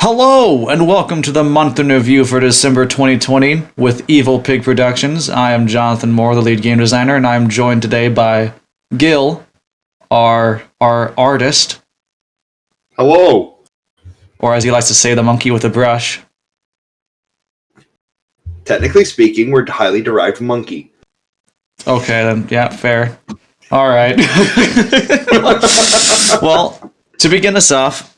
Hello, and welcome to the month in review for December 2020 with Evil Pig Productions. I am Jonathan Moore, the lead game designer, and I'm joined today by Gil, our artist, Hello. or as he likes to say, the monkey with a brush. Technically speaking, we're highly derived from monkey. Okay, then, yeah, fair. All right. Well, to begin this off,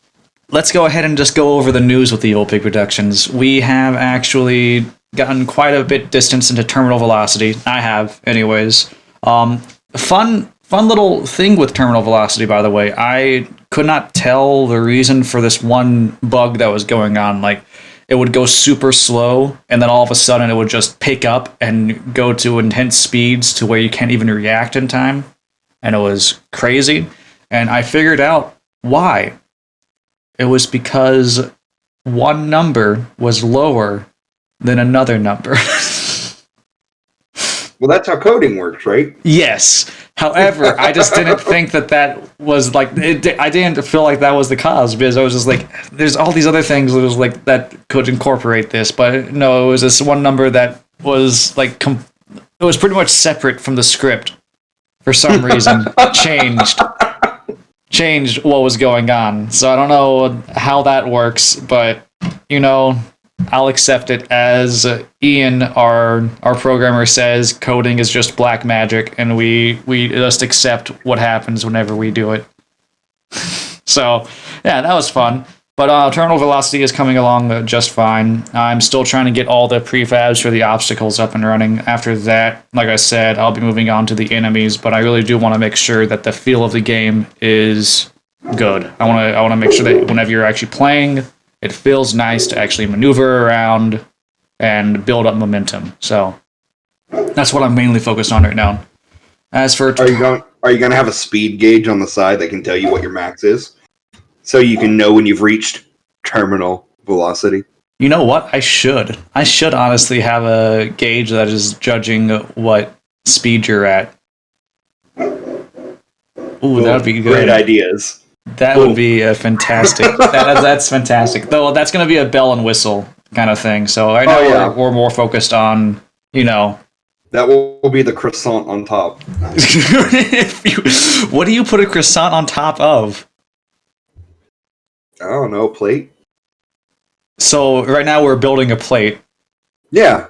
let's go ahead and just go over the news with Evil Pig Productions. We have actually gotten quite a bit distance into terminal velocity. I have, anyways. Fun little thing with terminal velocity, by the way. I could not tell the reason for this one bug that was going on. Like, it would go super slow, and then all of a sudden it would just pick up and go to intense speeds to where you can't even react in time. And it was crazy. And I figured out why. It was because one number was lower than another number. Well, that's how coding works, right? Yes. However, I just didn't think that was like I didn't feel like that was the cause, because I was just like, there's all these other things that was like that could incorporate this, but no, it was this one number that was like it was pretty much separate from the script for some reason. Changed what was going on. So I don't know how that works, but I'll accept it as Ian, our programmer, says coding is just black magic, and we just accept what happens whenever we do it. So yeah, that was fun. But terminal velocity is coming along just fine. I'm still trying to get all the prefabs for the obstacles up and running. After that, like I said, I'll be moving on to the enemies, but I really do want to make sure that the feel of the game is good. I want to make sure that whenever you're actually playing, it feels nice to actually maneuver around and build up momentum. So that's what I'm mainly focused on right now. As for Are you going to have a speed gauge on the side that can tell you what your max is, so you can know when you've reached terminal velocity? You know what? I should honestly have a gauge that is judging what speed you're at. Ooh, that would be good. Great ideas. That would be a fantastic. That's fantastic. Though that's going to be a bell and whistle kind of thing. So right now we're more focused on, That will be the croissant on top. What do you put a croissant on top of? I don't know, plate? So right now we're building a plate. Yeah.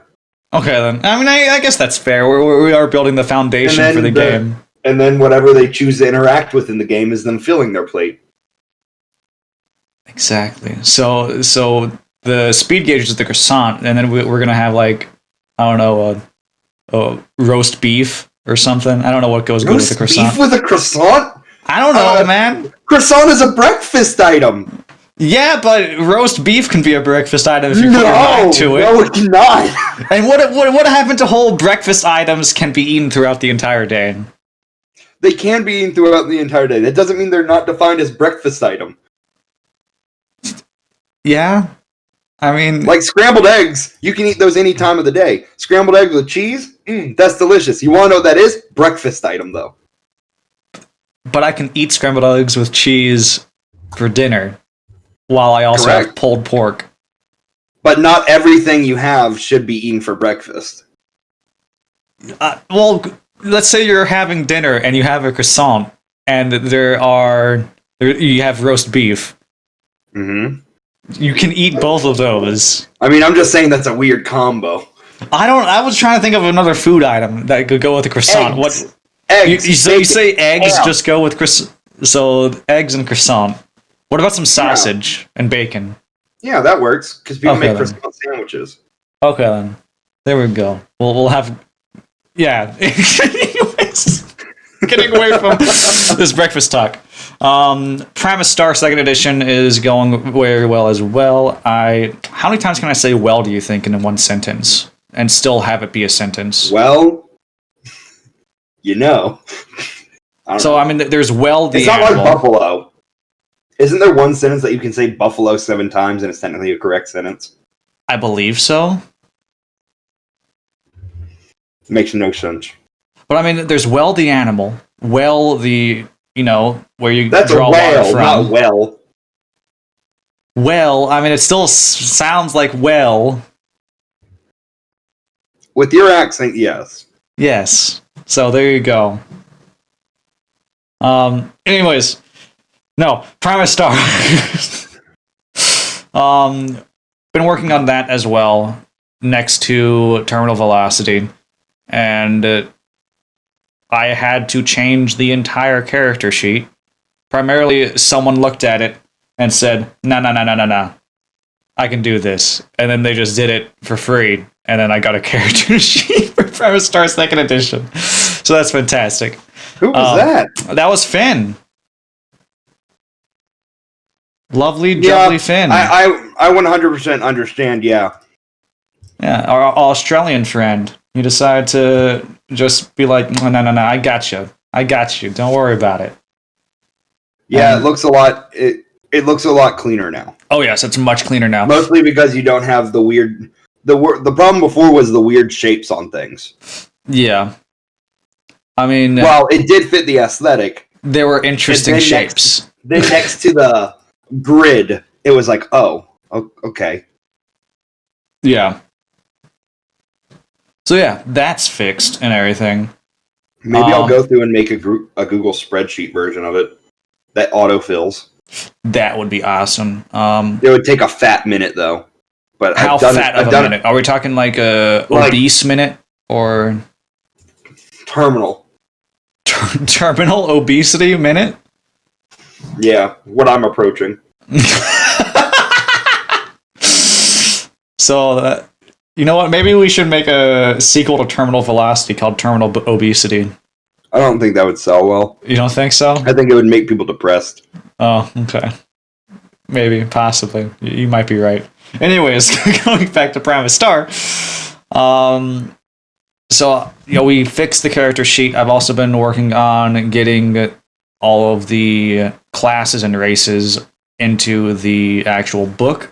Okay, then. I mean, I guess that's fair. We are building the foundation for the game. And then whatever they choose to interact with in the game is them filling their plate. Exactly. So the speed gauge is the croissant, and then we're going to have, like, I don't know, a roast beef or something. I don't know what goes good with the croissant. Roast beef with a croissant? I don't know, man. Croissant is a breakfast item. Yeah, but roast beef can be a breakfast item if you put your mind to it. No, it's not. And what happened to whole breakfast items can be eaten throughout the entire day? They can be eaten throughout the entire day. That doesn't mean they're not defined as breakfast item. Yeah. I mean, like scrambled eggs, you can eat those any time of the day. Scrambled eggs with cheese, that's delicious. You want to know what that is? Breakfast item, though. But I can eat scrambled eggs with cheese for dinner, while I also have pulled pork. But not everything you have should be eaten for breakfast. Well, let's say you're having dinner and you have a croissant, and you have roast beef. Mm-hmm. You can eat both of those. I mean, I'm just saying that's a weird combo. I was trying to think of another food item that could go with the croissant. Eggs. Eggs. You say eggs just go with croissant. So eggs and croissant. What about some sausage and bacon? Yeah, that works, because people make croissant sandwiches. Okay, then. There we go. We'll have... Yeah. Anyways, getting away from this breakfast talk. Primus Star 2nd Edition is going very well as well. How many times can I say "well" do you think in one sentence and still have it be a sentence? Well, I mean, there's "well" the It's not animal. like buffalo. Isn't there one sentence that you can say buffalo 7 times and it's technically a correct sentence? I believe so. Makes no sense. But I mean, there's "well" the animal, "well" the where you That's draw a whale, water from. not well. Well, I mean, it still sounds like well. With your accent, yes. Yes. So there you go. Anyways, no, Primus Star. Been working on that as well, next to Terminal Velocity, and I had to change the entire character sheet. Primarily, someone looked at it and said, "No, I can do this," and then they just did it for free, and then I got a character sheet for Primus Star Second Edition. So that's fantastic. Who was that? That was Finn. Lovely, jubbly Finn. I 100% understand, yeah. Yeah, our Australian friend. He decided to just be like, no, I got you. Don't worry about it. Yeah, it looks a lot. It looks a lot cleaner now. Oh yes, it's much cleaner now. Mostly because you don't have the weird. The problem before was the weird shapes on things. Yeah, I mean, well, it did fit the aesthetic. There were interesting shapes. Then next to the grid, it was like, oh, okay. Yeah. So yeah, that's fixed and everything. Maybe I'll go through and make a Google spreadsheet version of it that autofills. That would be awesome. It would take a fat minute though. But how fat of a minute? Are we talking like a obese minute or terminal? Terminal obesity minute? Yeah, what I'm approaching. So, you know what? Maybe we should make a sequel to Terminal Velocity called Terminal Obesity. I don't think that would sell well. You don't think so? I think it would make people depressed. Oh, okay. Maybe, possibly. You might be right. Anyways, going back to Primus Star. So, we fixed the character sheet. I've also been working on getting all of the classes and races into the actual book.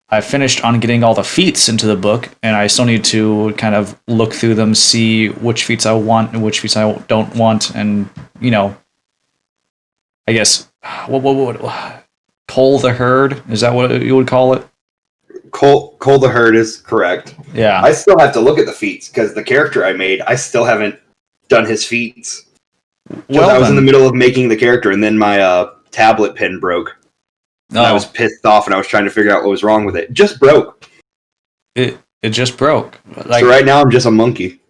I finished on getting all the feats into the book, and I still need to kind of look through them, see which feats I want and which feats I don't want, and, I guess, what cull the herd? Is that what you would call it? Cull the herd is correct. Yeah. I still have to look at the feats, because the character I made, I still haven't done his feats. Well, I was in the middle of making the character, and then my tablet pen broke. And I was pissed off, and I was trying to figure out what was wrong with it. It just broke. It just broke. So right now, I'm just a monkey.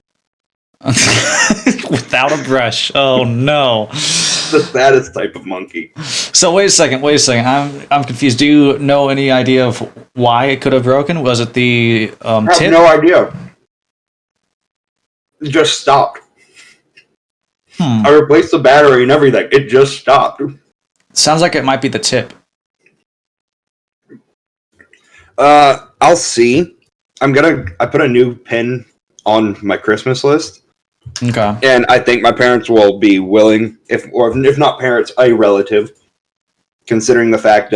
Without a brush. Oh, no. The saddest type of monkey. So wait a second. I'm confused. Do you know any idea of why it could have broken? Was it the tip? I have no idea. It just stopped. I replaced the battery and everything. It just stopped. Sounds like it might be the tip. I'll see. I put a new pin on my Christmas list. Okay. And I think my parents will be willing, if not parents, a relative, considering the fact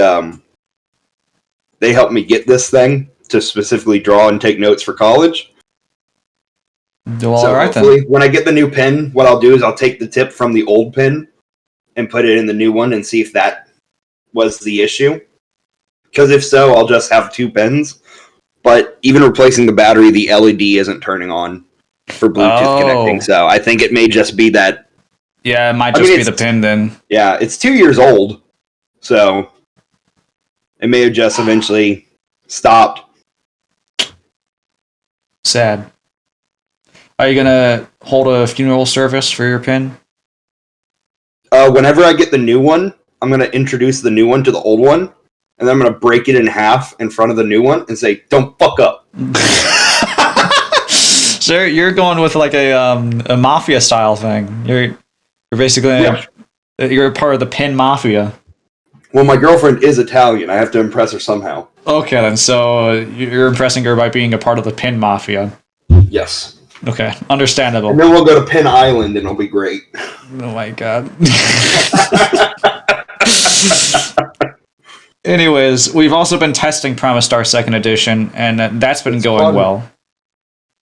they helped me get this thing to specifically draw and take notes for college. Well, so all right, hopefully, then. when I get the new pin, what I'll do is I'll take the tip from the old pin and put it in the new one and see if that was the issue. Because if so, I'll just have two pins. But even replacing the battery, the LED isn't turning on for Bluetooth connecting. So I think it may just be that. Yeah, it might just be the pin then. Yeah, it's 2 years old. So it may have just eventually stopped. Sad. Are you going to hold a funeral service for your pin? Whenever I get the new one, I'm going to introduce the new one to the old one. And then I'm going to break it in half in front of the new one and say, "Don't fuck up." So you're going with like a mafia style thing. You're basically you're part of the pin mafia. Well, my girlfriend is Italian. I have to impress her somehow. Okay, then. So you're impressing her by being a part of the pin mafia. Yes. Okay, understandable. And then we'll go to Pin Island, and it'll be great. Oh my god. Anyways, we've also been testing Primus Star Second Edition, and that's been going fun. Well.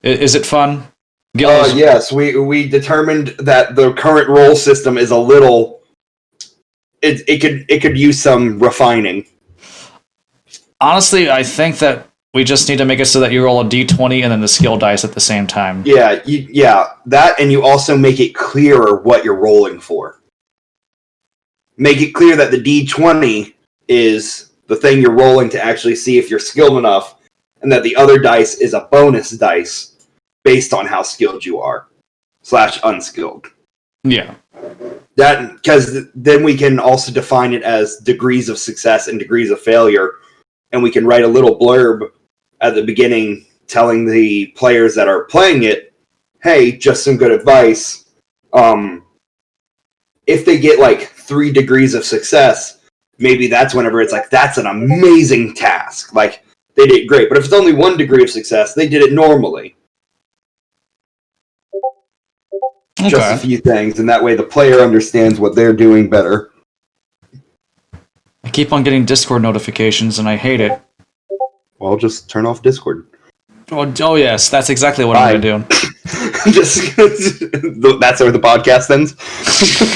Is it fun? Yes, we determined that the current roll system is a little. It could use some refining. Honestly, I think that we just need to make it so that you roll a d20 and then the skill dice at the same time. Yeah, that, and you also make it clearer what you're rolling for. Make it clear that the d20 is the thing you're rolling to actually see if you're skilled enough, and that the other dice is a bonus dice based on how skilled you are / unskilled. Yeah. That, because then we can also define it as degrees of success and degrees of failure, and we can write a little blurb at the beginning telling the players that are playing it, hey, just some good advice. If they get like 3 degrees of success, maybe that's whenever it's like, that's an amazing task. Like, they did great. But if it's only 1 degree of success, they did it normally. Okay. Just a few things, and that way the player understands what they're doing better. I keep on getting Discord notifications and I hate it. Well, just turn off Discord. Oh yes, that's exactly what I'm going to do. Just that's where the podcast ends.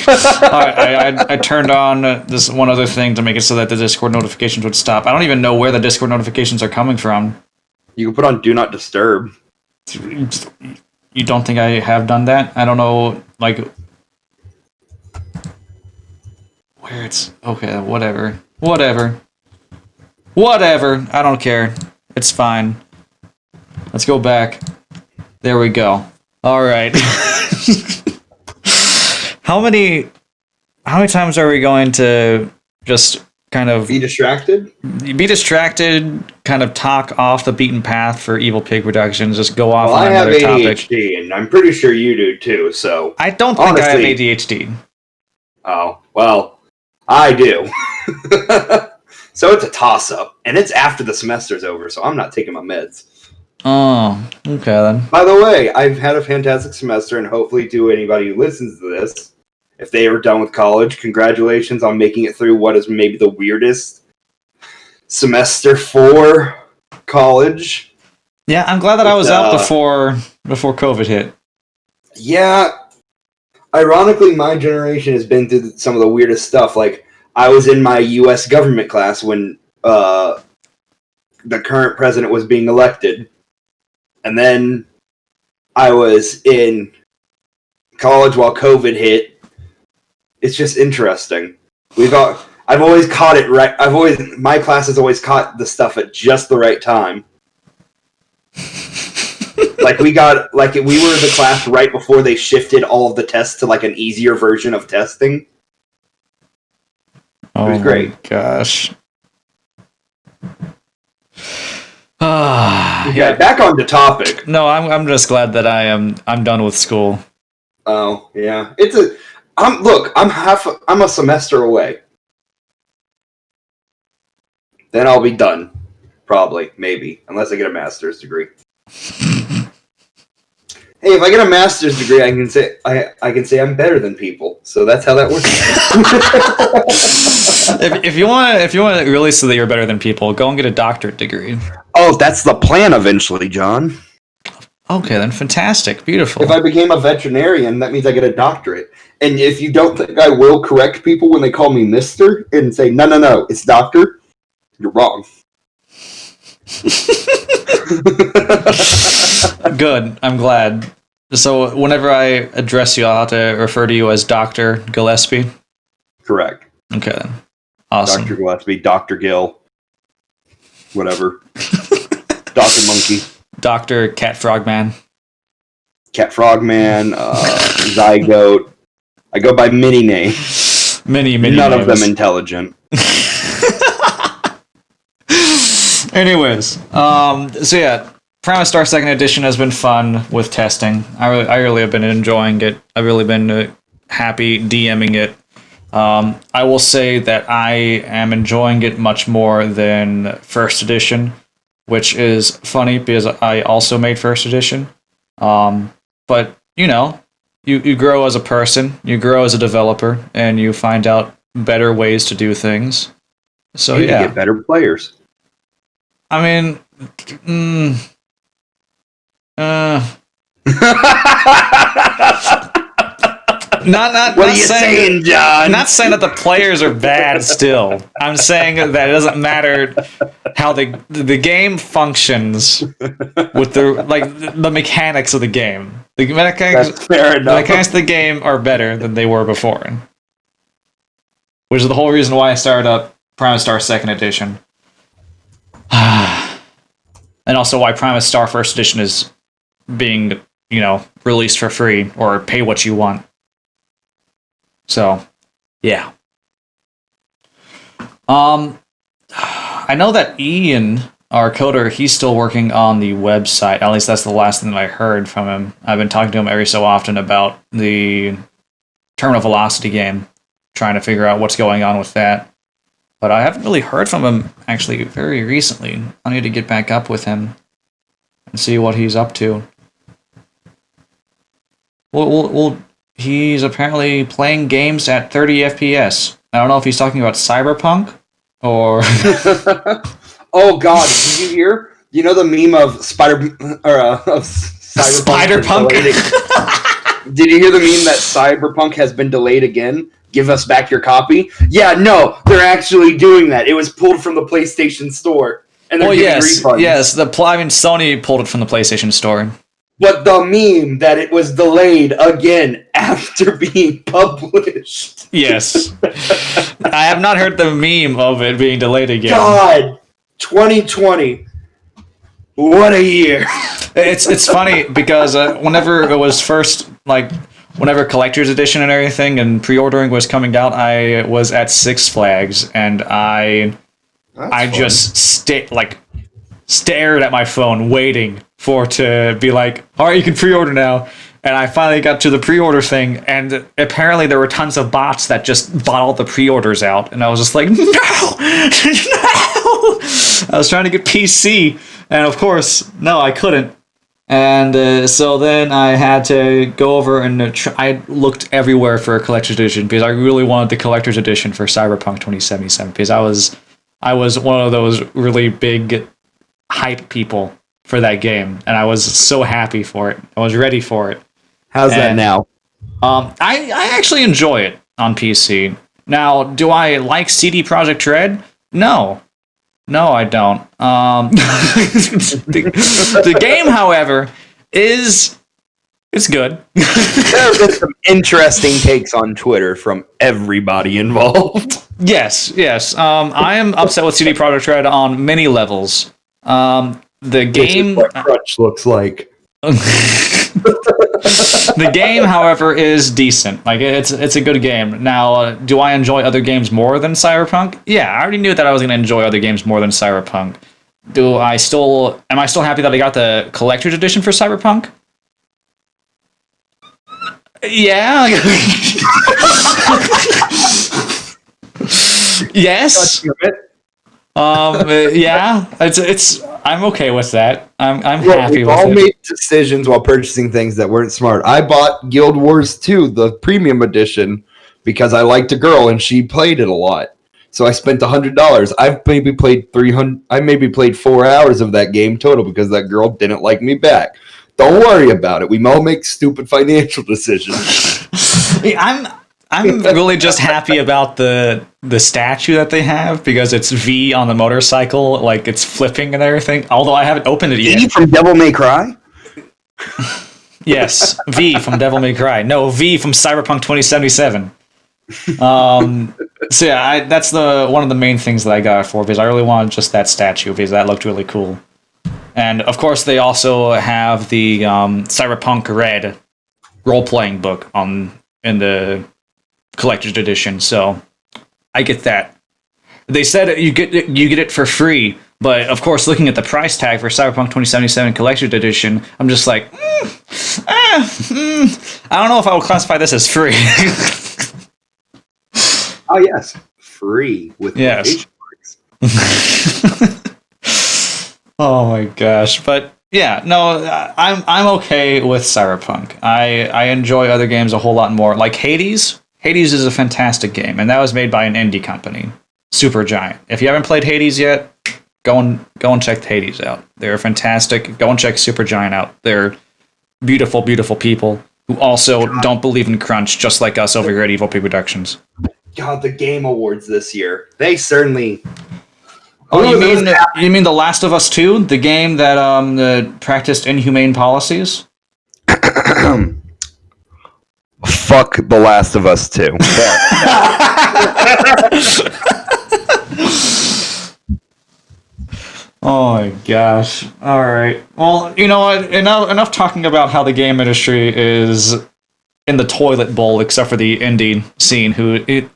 I turned on this one other thing to make it so that the Discord notifications would stop. I don't even know where the Discord notifications are coming from. You can put on Do Not Disturb. You don't think I have done that? I don't know, like, where it's... Okay, whatever. I don't care. It's fine. Let's go back. There we go. All right. How many times are we going to just kind of Be distracted, kind of talk off the beaten path for Evil Pig Productions, just go off well, on I have another topic? ADHD, and I'm pretty sure you do too, so... I don't think Honestly, I have ADHD. Oh, well, I do. So it's a toss-up, and it's after the semester's over, so I'm not taking my meds. Oh, okay then. By the way, I've had a fantastic semester, and hopefully to anybody who listens to this, if they are done with college, congratulations on making it through what is maybe the weirdest semester for college. Yeah, I'm glad that I was out before COVID hit. Yeah. Ironically, my generation has been through some of the weirdest stuff. Like, I was in my U.S. government class when the current president was being elected. And then I was in college while COVID hit. It's just interesting. I've always caught it right. My class has always caught the stuff at just the right time. We were the class right before they shifted all of the tests to like an easier version of testing. Oh, it was great. My gosh. Yeah, back on the topic. No, I'm just glad that I'm done with school. Oh, yeah. I'm a semester away. Then I'll be done. Probably, maybe, unless I get a master's degree. Hey, if I get a master's degree, I can say I'm better than people. So that's how that works. if you want to really say that you're better than people, go and get a doctorate degree. Oh, that's the plan eventually, John. Okay, then fantastic, beautiful. If I became a veterinarian, that means I get a doctorate. And if you don't think I will correct people when they call me Mister and say, no, it's Doctor, you're wrong. Good, I'm glad. So whenever I address you, I'll have to refer to you as Dr. Gillespie? Correct. Okay, then. Awesome. Dr. Gillespie, Dr. Gill, whatever. Dr. Monkey. Dr. Cat Frogman. Cat Frogman, Zygote. I go by many names. Many None names. of them intelligent. Anyways, so yeah, Primal Star Second Edition has been fun with testing. I really have been enjoying it. I've really been happy DMing it. I will say that I am enjoying it much more than First Edition, which is funny because I also made First Edition. But, you grow as a person, you grow as a developer, and you find out better ways to do things. So, you get better players. I mean, Not What are you saying, John? I'm not saying that the players are bad still. I'm saying that it doesn't matter how the game functions with the mechanics of the game. The mechanics, That's fair the enough. mechanics of the game are better than they were before. Which is the whole reason why I started up Primus Star 2nd Edition. And also why Primus Star 1st Edition is being, released for free or pay what you want. So, yeah. I know that Ian, our coder, he's still working on the website. At least that's the last thing that I heard from him. I've been talking to him every so often about the Terminal Velocity game, trying to figure out what's going on with that. But I haven't really heard from him, actually, very recently. I need to get back up with him and see what he's up to. Well, he's apparently playing games at 30 FPS. I don't know if he's talking about Cyberpunk or... Oh God! Did you hear? You know the meme of of Cyberpunk? Did you hear the meme that Cyberpunk has been delayed again? Give us back your copy. Yeah, no, they're actually doing that. It was pulled from the PlayStation Store, and they're giving refunds. Yes. Sony pulled it from the PlayStation Store. But the meme that it was delayed again after being published. Yes. I have not heard the meme of it being delayed again. God, 2020. What a year. It's funny because whenever it was first, whenever Collector's Edition and everything and pre-ordering was coming out, I was at Six Flags and I just stared at my phone waiting for it to be like, all right, you can pre-order now. And I finally got to the pre-order thing, and apparently there were tons of bots that just bought all the pre-orders out. And I was just like, no! I was trying to get PC, and of course, no, I couldn't. And so then I had to go over and I looked everywhere for a collector's edition because I really wanted the collector's edition for Cyberpunk 2077 because I was one of those really big hype people for that game, and I was so happy for it. I was ready for it. How's that now? I actually enjoy it on PC. Now, do I like CD Projekt Red? No, I don't. The game, however, it's good. There have been some interesting takes on Twitter from everybody involved. Yes. I am upset with CD Projekt Red on many levels. The game, what Crutch looks like. The game, however, is decent. It's a good game. Now, do I enjoy other games more than Cyberpunk? Yeah, I already knew that I was going to enjoy other games more than Cyberpunk. Am I still happy that I got the collector's edition for Cyberpunk? Yeah. Yes. Yeah. I'm okay with that. I'm happy with it. We all made decisions while purchasing things that weren't smart. I bought Guild Wars 2, the premium edition, because I liked a girl and she played it a lot. So I spent $100. I maybe played 4 hours of that game total because that girl didn't like me back. Don't worry about it. We all make stupid financial decisions. I'm really just happy about the statue that they have because it's V on the motorcycle, like it's flipping and everything. Although I haven't opened it yet. V from Devil May Cry? Yes, V from Devil May Cry. No, V from Cyberpunk 2077. So yeah, that's one of the main things that I got it for because I really wanted just that statue because that looked really cool. And of course, they also have the Cyberpunk Red role-playing book in the collector's edition, so I get that. They said you get it for free, but of course, looking at the price tag for Cyberpunk 2077 collector's edition, I'm just like, I don't know if I would classify this as free. Oh yes, free with quotation marks. Oh my gosh, but yeah, no, I'm okay with Cyberpunk. I enjoy other games a whole lot more, like Hades. Hades is a fantastic game, and that was made by an indie company, Supergiant. If you haven't played Hades yet, go and check Hades out. They're fantastic. Go and check Supergiant out. They're beautiful, beautiful people. who also don't believe in crunch, just like us over here at Evil Pig Productions. God, the Game Awards this year. They certainly... Oh, you mean The Last of Us 2? The game that practiced inhumane policies? Fuck The Last of Us 2. Oh my gosh. Alright. Well, you know what? Enough talking about how the game industry is in the toilet bowl, except for the indie scene,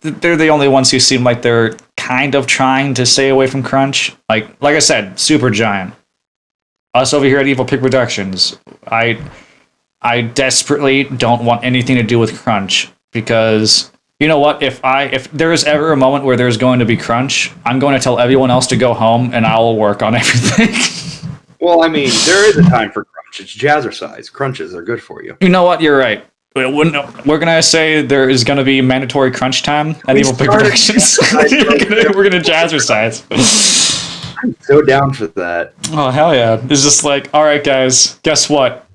they're the only ones who seem like they're kind of trying to stay away from crunch. Like I said, Supergiant. Us over here at Evil Pig Productions. I desperately don't want anything to do with crunch, because you know what? If there is ever a moment where there's going to be crunch, I'm going to tell everyone else to go home and I'll work on everything. Well, I mean, there is a time for crunch. It's jazzercise. Crunches are good for you. You know what? You're right. We're going to say there is going to be mandatory crunch time at Evil Pig Productions. We're going to jazzercise. I'm so down for that. Oh, hell yeah. It's just like, all right, guys, guess what?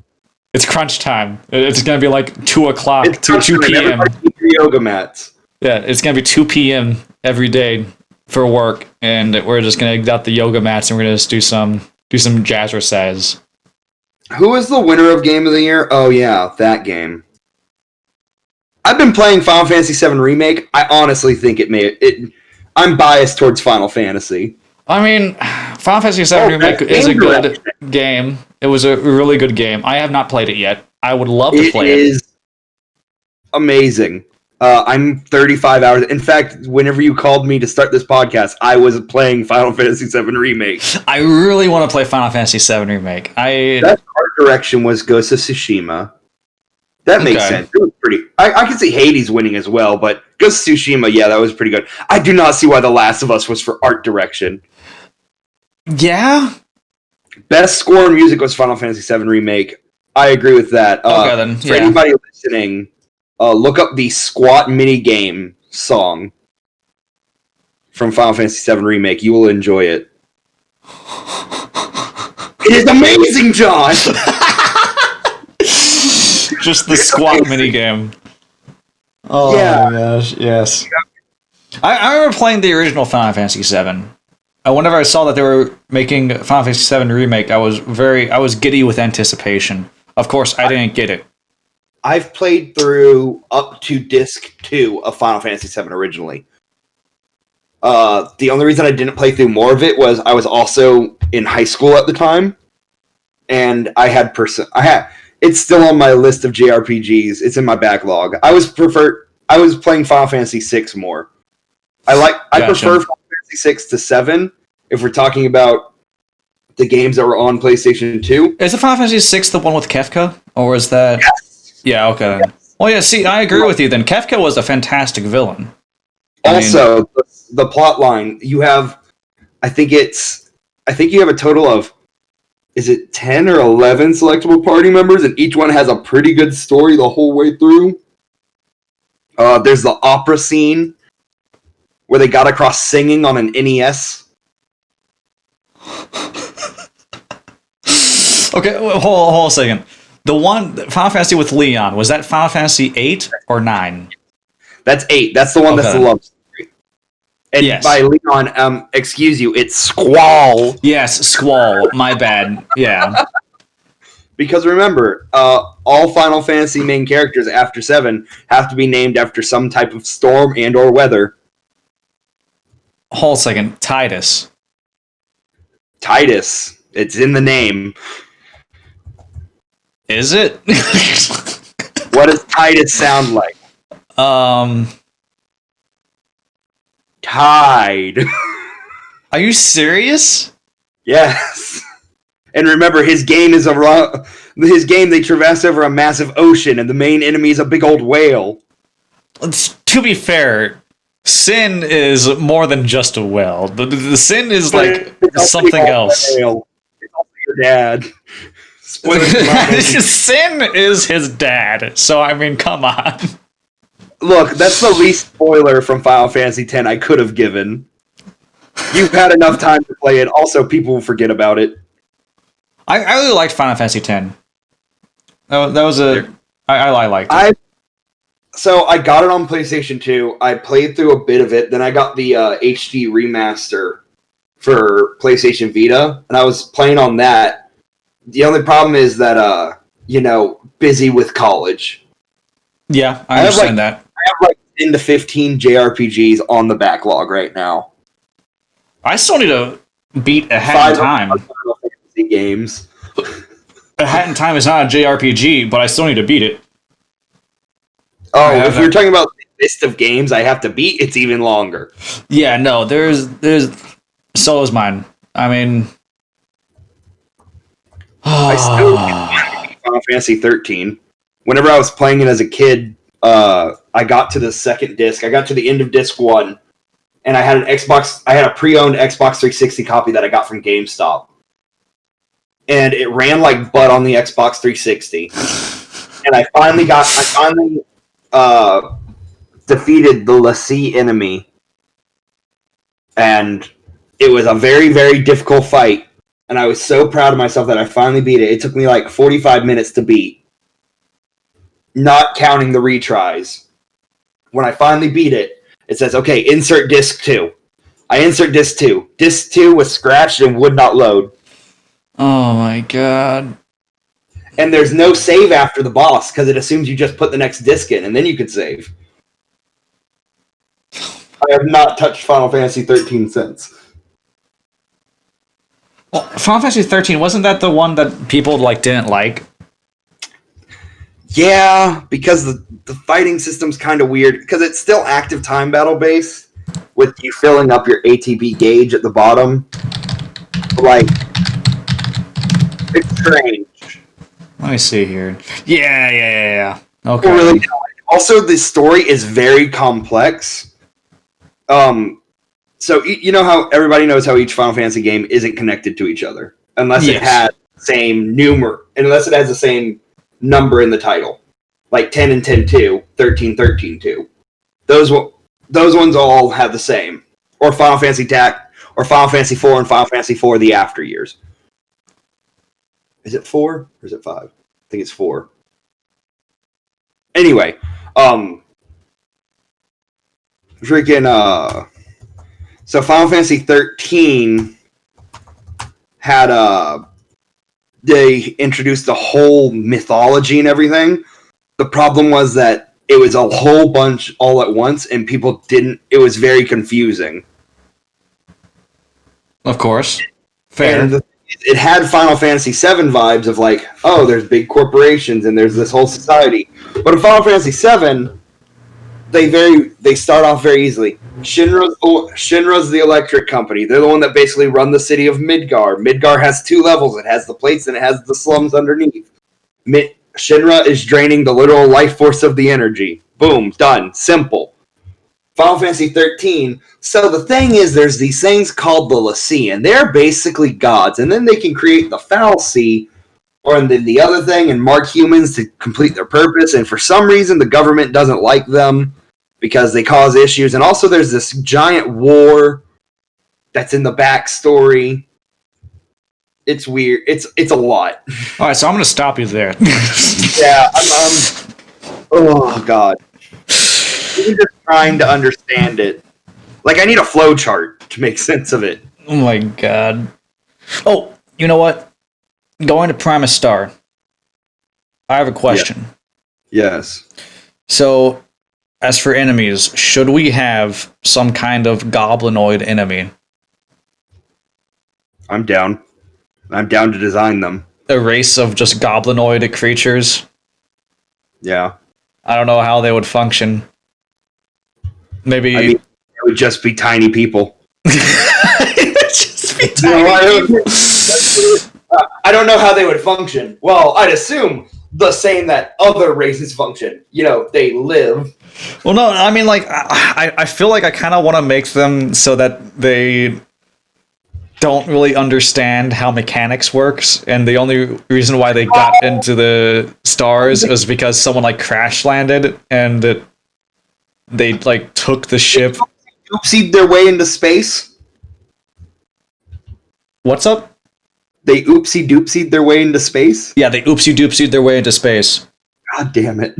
It's crunch time. It's going to be like 2 o'clock, 2 p.m. Everybody keep your yoga mats. Yeah, it's going to be 2 p.m. every day for work, and we're just going to get out the yoga mats and we're going to just do some jazzercise. Who is the winner of Game of the Year? Oh, yeah, that game. I've been playing Final Fantasy VII Remake. I honestly think I'm biased towards Final Fantasy. I mean, Final Fantasy VII Remake is a good game. It was a really good game. I have not played it yet. I would love to play it. It is amazing. I'm 35 hours. In fact, whenever you called me to start this podcast, I was playing Final Fantasy VII Remake. I really want to play Final Fantasy VII Remake. That art direction was Ghost of Tsushima. That makes sense. It was pretty. I can see Hades winning as well, but Ghost of Tsushima, yeah, that was pretty good. I do not see why The Last of Us was for art direction. Yeah? Best score and music was Final Fantasy VII Remake. I agree with that. Okay, then. For anybody listening, look up the Squat minigame song from Final Fantasy VII Remake. You will enjoy it. It is amazing, John! Just the Squat minigame. Oh my gosh, yes. I remember playing the original Final Fantasy VII. Whenever I saw that they were making Final Fantasy VII Remake, I was giddy with anticipation. Of course, I didn't get it. I've played through up to Disc 2 of Final Fantasy VII originally. The only reason I didn't play through more of it was I was also in high school at the time, and I had it's still on my list of JRPGs. It's in my backlog. I was playing Final Fantasy VI more. I prefer Final Fantasy 6 to 7 if we're talking about the games that were on PlayStation 2. Is the Final Fantasy 6 the one with Kefka? Or is that... Yes. Yeah, okay. Yes. Well, yeah, see, I agree with you then. Kefka was a fantastic villain. The plot line, you have... I think you have a total of... Is it 10 or 11 selectable party members? And each one has a pretty good story the whole way through. There's the opera scene where they got across singing on an NES. Okay, hold a second. The one Final Fantasy with Leon, was that Final Fantasy 8 or 9? That's 8. That's the one that's the love story. And yes. By Leon, excuse you, it's Squall. Yes, Squall. My bad. Yeah. Because remember, all Final Fantasy main characters after 7 have to be named after some type of storm and or weather. Hold a second. Titus. It's in the name. Is it? What does Titus sound like? Tide. Are you serious? Yes. And remember, his game they traverse over a massive ocean, and the main enemy is a big old whale. To be fair, Sin is more than just a whale. The Sin is like something else. It's also your dad. Sin is his dad, so I mean, come on. Look, that's the least spoiler from Final Fantasy X I could have given. You've had enough time to play it. Also, people will forget about it. I really liked Final Fantasy X. That was I liked it. I got it on PlayStation 2. I played through a bit of it. Then I got the HD remaster for PlayStation Vita, and I was playing on that. The only problem is that, busy with college. Yeah, I understand that. I have like 10 to 15 JRPGs on the backlog right now. I still need to beat A Hat in Time. Final Fantasy games. A Hat in Time is not a JRPG, but I still need to beat it. Oh, if you're talking about the list of games I have to beat, it's even longer. Yeah, no, there's so is mine. I mean, I still beat Final Fantasy 13. Whenever I was playing it as a kid, I got to the second disc. I got to the end of disc 1, and I had a pre-owned Xbox 360 copy that I got from GameStop. And it ran like butt on the Xbox 360. And I finally defeated the Lassie enemy. And it was a very, very difficult fight. And I was so proud of myself that I finally beat it. It took me like 45 minutes to beat, not counting the retries. When I finally beat it, it says, okay, insert disc 2. I insert disc 2. Disc 2 was scratched and would not load. Oh my god. And there's no save after the boss, because it assumes you just put the next disc in, and then you could save. I have not touched Final Fantasy 13 since. Well, Final Fantasy 13, wasn't that the one that people didn't like? Yeah, because the fighting system's kind of weird, because it's still active time battle based, with you filling up your ATB gauge at the bottom. Like, it's strange. Let me see here. Yeah. Okay. Really, also, the story is very complex. So you know how everybody knows how each Final Fantasy game isn't connected to each other unless it has the same unless it has the same number in the title, like 10 and 10-2, 13, 13-2. Those ones all have the same, or Final Fantasy TAC, or Final Fantasy 4 and Final Fantasy 4 the after years. Is it 4 or is it 5? I think it's 4. Anyway, so Final Fantasy 13 had they introduced the whole mythology and everything. The problem was that it was a whole bunch all at once, and people didn't. It was very confusing. Of course, fair. And it had Final Fantasy VII vibes of like, oh, there's big corporations and there's this whole society. But in Final Fantasy VII, they start off very easily. Shinra's the electric company. They're the one that basically run the city of Midgar. Midgar has 2 levels. It has the plates and it has the slums underneath. Shinra is draining the literal life force of the energy. Boom, done. Simple. Final Fantasy 13. So the thing is, there's these things called the Lassie, and they're basically gods. And then they can create the fal'Cie, or then the other thing, and mark humans to complete their purpose. And for some reason, the government doesn't like them because they cause issues. And also, there's this giant war that's in the backstory. It's weird. It's a lot. All right, so I'm going to stop you there. Yeah, oh god. Even just trying to understand it. Like, I need a flow chart to make sense of it. Oh my god. Oh, you know what? Going to Primus Star. I have a question. Yeah. Yes. So, as for enemies, should we have some kind of goblinoid enemy? I'm down. I'm down to design them. A race of just goblinoid creatures? Yeah. I don't know how they would function. Maybe... I mean, it would just be tiny people. It would just be tiny people. I don't know how they would function. Well, I'd assume the same that other races function. You know, they live. Well, no, I mean, like, I feel like I kind of want to make them so that they don't really understand how mechanics works, and the only reason why they got into the stars was because someone, like, crash landed, and they, like, took the ship. Oopsied their way into space. What's up? They oopsie-doopsied their way into space? Yeah, they oopsie-doopsied their way into space. God damn it.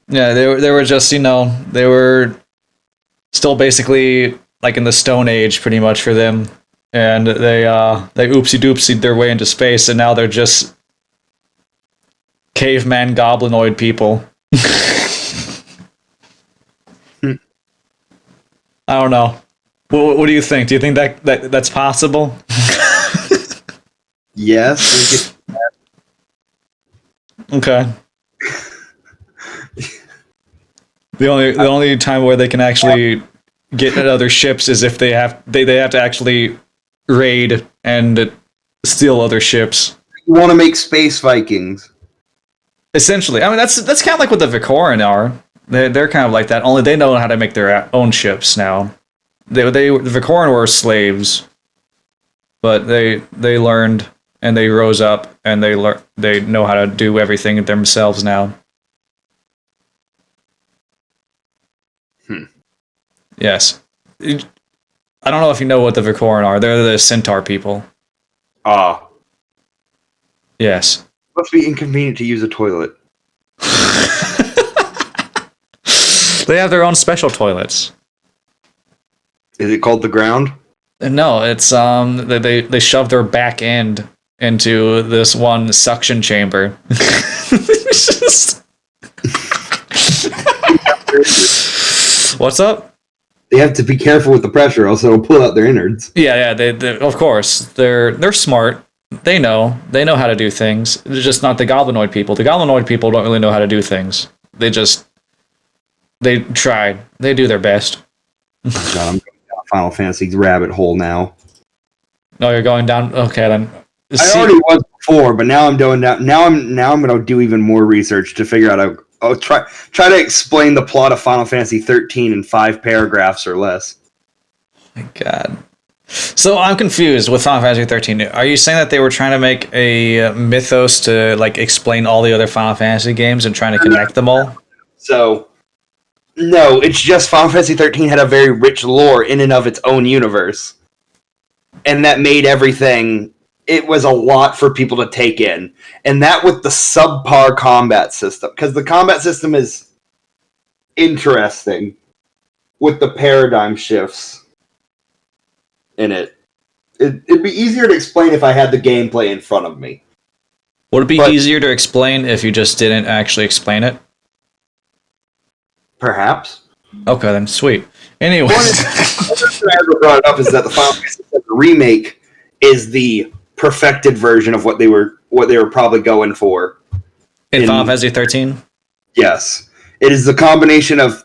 Yeah, they were just, they were still basically like in the Stone Age pretty much for them. And they oopsie doopsied their way into space, and now they're just caveman goblinoid people. I don't know. What do you think? Do you think that's possible? Yes. Okay. The only time where they can actually get at other ships is if they have to actually raid and steal other ships. You want to make space Vikings. Essentially, I mean that's kind of like what the Vikoran are. They're kind of like that. Only they know how to make their own ships now. The Vikoran were slaves, but they learned and they rose up and they know how to do everything themselves now. Yes. I don't know if you know what the Vikoran are. They're the Centaur people. Ah. Yes. Must be inconvenient to use a toilet. They have their own special toilets. Is it called the ground? No, it's they shove their back end into this one suction chamber. What's up? They have to be careful with the pressure, else it'll pull out their innards. Yeah, they of course. They're smart. They know how to do things. They're just not the goblinoid people. The goblinoid people don't really know how to do things. They try. They do their best. God, I'm going down Final Fantasy's rabbit hole now. No, you're going down. Okay, then. I already was before, but now I'm going down. Now I'm going to do even more research to figure out. I'll try to explain the plot of Final Fantasy 13 in 5 paragraphs or less. Oh my God. So I'm confused with Final Fantasy 13. Are you saying that they were trying to make a mythos to like explain all the other Final Fantasy games and trying to connect them all? So, no, it's just Final Fantasy 13 had a very rich lore in and of its own universe. And that made everything... It was a lot for people to take in. And that with the subpar combat system. Because the combat system is interesting with the paradigm shifts in it. It'd be easier to explain if I had the gameplay in front of me. Would it be easier to explain if you just didn't actually explain it? Perhaps. Okay, then sweet. Anyway, the reason I ever brought it up is that the Final Fantasy VII remake is the perfected version of what they were probably going for in Final Fantasy 13. Yes, it is the combination of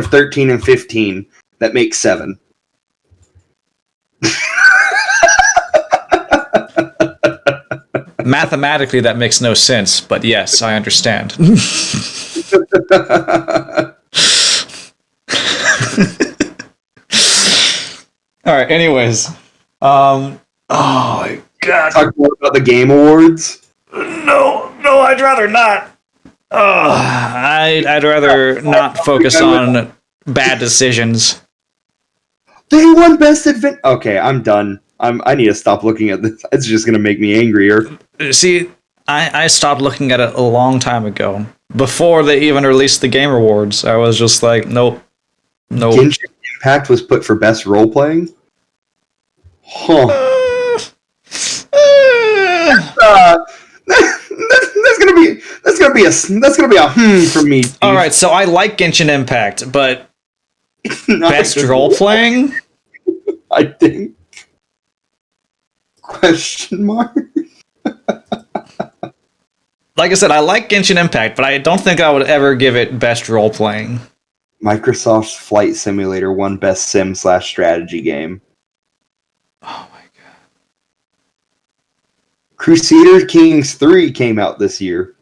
13 and 15 that makes 7. Mathematically, that makes no sense, but yes, I understand. All right. Anyways, oh my God! Talk more about the Game Awards. No, I'd rather not. I'd rather not focus on bad decisions. They won Best Advent. Okay, I'm done. I need to stop looking at this. It's just gonna make me angrier. See, I stopped looking at it a long time ago. Before they even released the Game Awards, I was just like, nope. Genshin Impact was put for Best Role Playing. Huh. That's gonna be a from me. Steve. All right, so I like Genshin Impact, but best role playing? I think. Question mark. Like I said, I like Genshin Impact, but I don't think I would ever give it best role playing. Microsoft's Flight Simulator won Best Sim/Strategy Game. Oh my God. Crusader Kings 3 came out this year.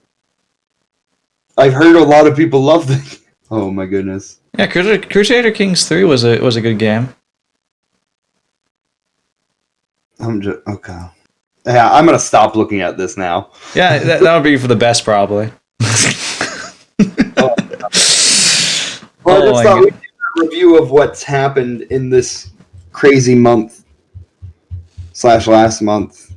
I've heard a lot of people love the. Oh my goodness. Yeah, Crusader Kings 3 was a good game. I'm just okay. Yeah, I'm gonna stop looking at this now. Yeah, that would be for the best, probably. Well, I just thought we'd do a review of what's happened in this crazy month / last month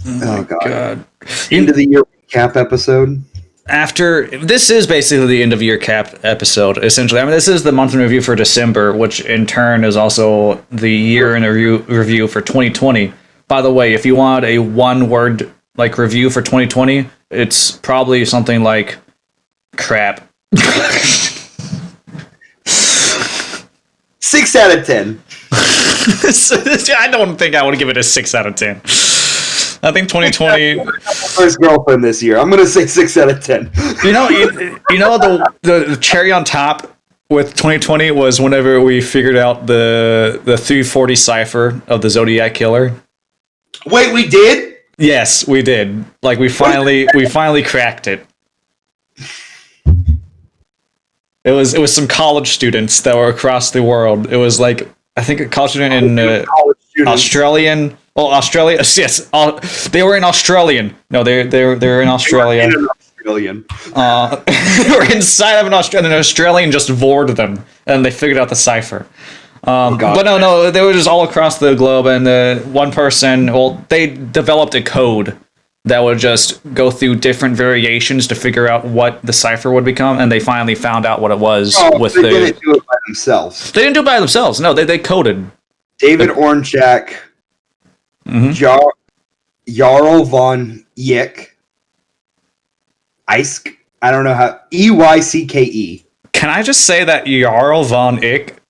Oh god. God. End of the year recap episode. After this is basically the end of year cap episode, essentially. I mean, this is the month in review for December, which in turn is also the year in review for 2020. By the way, if you want a one-word like review for 2020, it's probably something like crap. 6 out of 10. I don't think I would give it a 6 out of 10. I think 2020. First girlfriend this year. I'm gonna say 6 out of 10. You know the cherry on top with 2020 was whenever we figured out the 340 cipher of the Zodiac Killer. Wait, we did? Yes, we did. Like we finally cracked it. It was some college students that were across the world. It was like I think a college student in Australian. Oh, Australia. Yes, they were in Australian. No, they're in Australia. Australian. They were inside of an Australian. An Australian just vored them, and they figured out the cipher. But no, they were just all across the globe, and one person. Well, they developed a code that would just go through different variations to figure out what the cipher would become, and they finally found out what it was. They didn't do it by themselves. They didn't do it by themselves. No, they coded. David Ornchak, Jarl von Eyck, Eyck. I don't know how. Eycke. Can I just say that Jarl von Eyck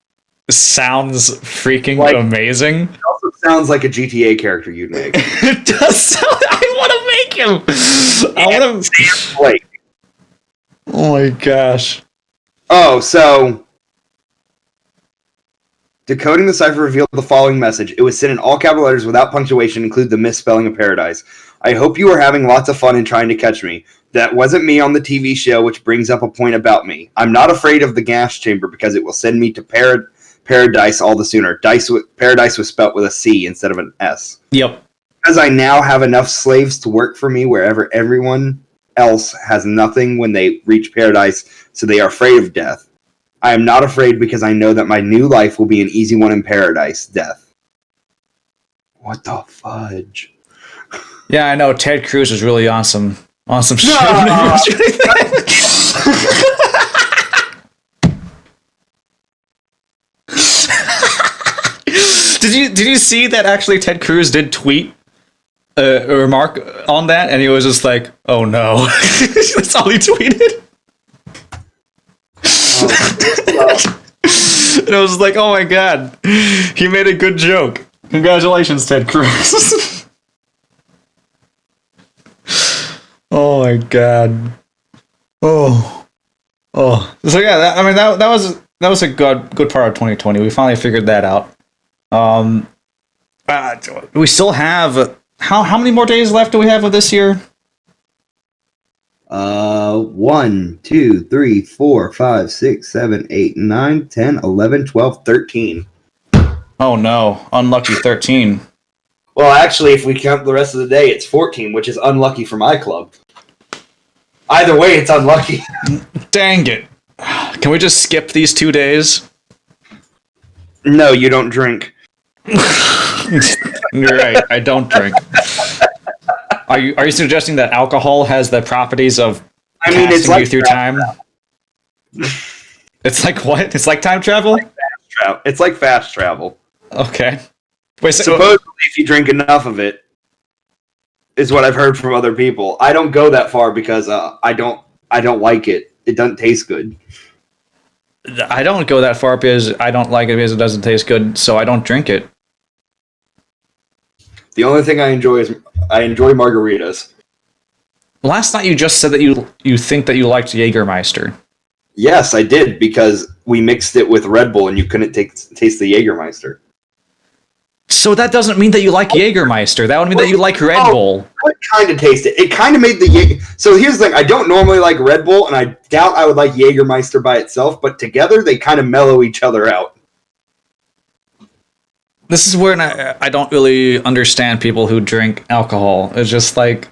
sounds freaking amazing? It also sounds like a GTA character you'd make. It does sound. I want to make him. I want to. Blake. Oh my gosh. Oh, so decoding the cipher revealed the following message. It was sent in all capital letters without punctuation, include the misspelling of paradise. I hope you are having lots of fun in trying to catch me. That wasn't me on the TV show, which brings up a point about me. I'm not afraid of the gas chamber because it will send me to paradise all the sooner. Paradise was spelt with a C instead of an S. Yep. As I now have enough slaves to work for me wherever everyone else has nothing when they reach paradise, so they are afraid of death. I am not afraid because I know that my new life will be an easy one in paradise, death. What the fudge? Yeah, I know. Ted Cruz is really awesome. Awesome shit. Did you see that actually Ted Cruz did tweet a remark on that, and he was just like, "Oh no," that's all he tweeted. And I was like, "Oh my god, he made a good joke. Congratulations, Ted Cruz." Oh my god. Oh. So yeah, that was a good part of 2020. We finally figured that out. We still have how many more days left do we have of this year? 1, 2, 3, 4, 5, 6, 7, 8, 9, 10, 11, 12, 13. Oh no, unlucky 13. Well, actually, if we count the rest of the day, it's 14, which is unlucky for my club. Either way, it's unlucky. Dang it. Can we just skip these 2 days? No, you don't drink. You're right, I don't drink. Are you suggesting that alcohol has the properties of casting you through time? It's like what? It's like time travel? It's like fast travel. Okay. Wait, supposedly, if you drink enough of it, is what I've heard from other people. I don't go that far because I don't like it. It doesn't taste good. I don't go that far because I don't like it because it doesn't taste good, so I don't drink it. The only thing I enjoy is margaritas. Last night you just said that you think that you liked Jägermeister. Yes, I did, because we mixed it with Red Bull and you couldn't taste the Jägermeister. So that doesn't mean that you like Jägermeister. That would mean that you like Red Bull. I kind of taste it. It kind of made the So here's the thing. I don't normally like Red Bull, and I doubt I would like Jägermeister by itself, but together they kind of mellow each other out. This is where I don't really understand people who drink alcohol. It's just like,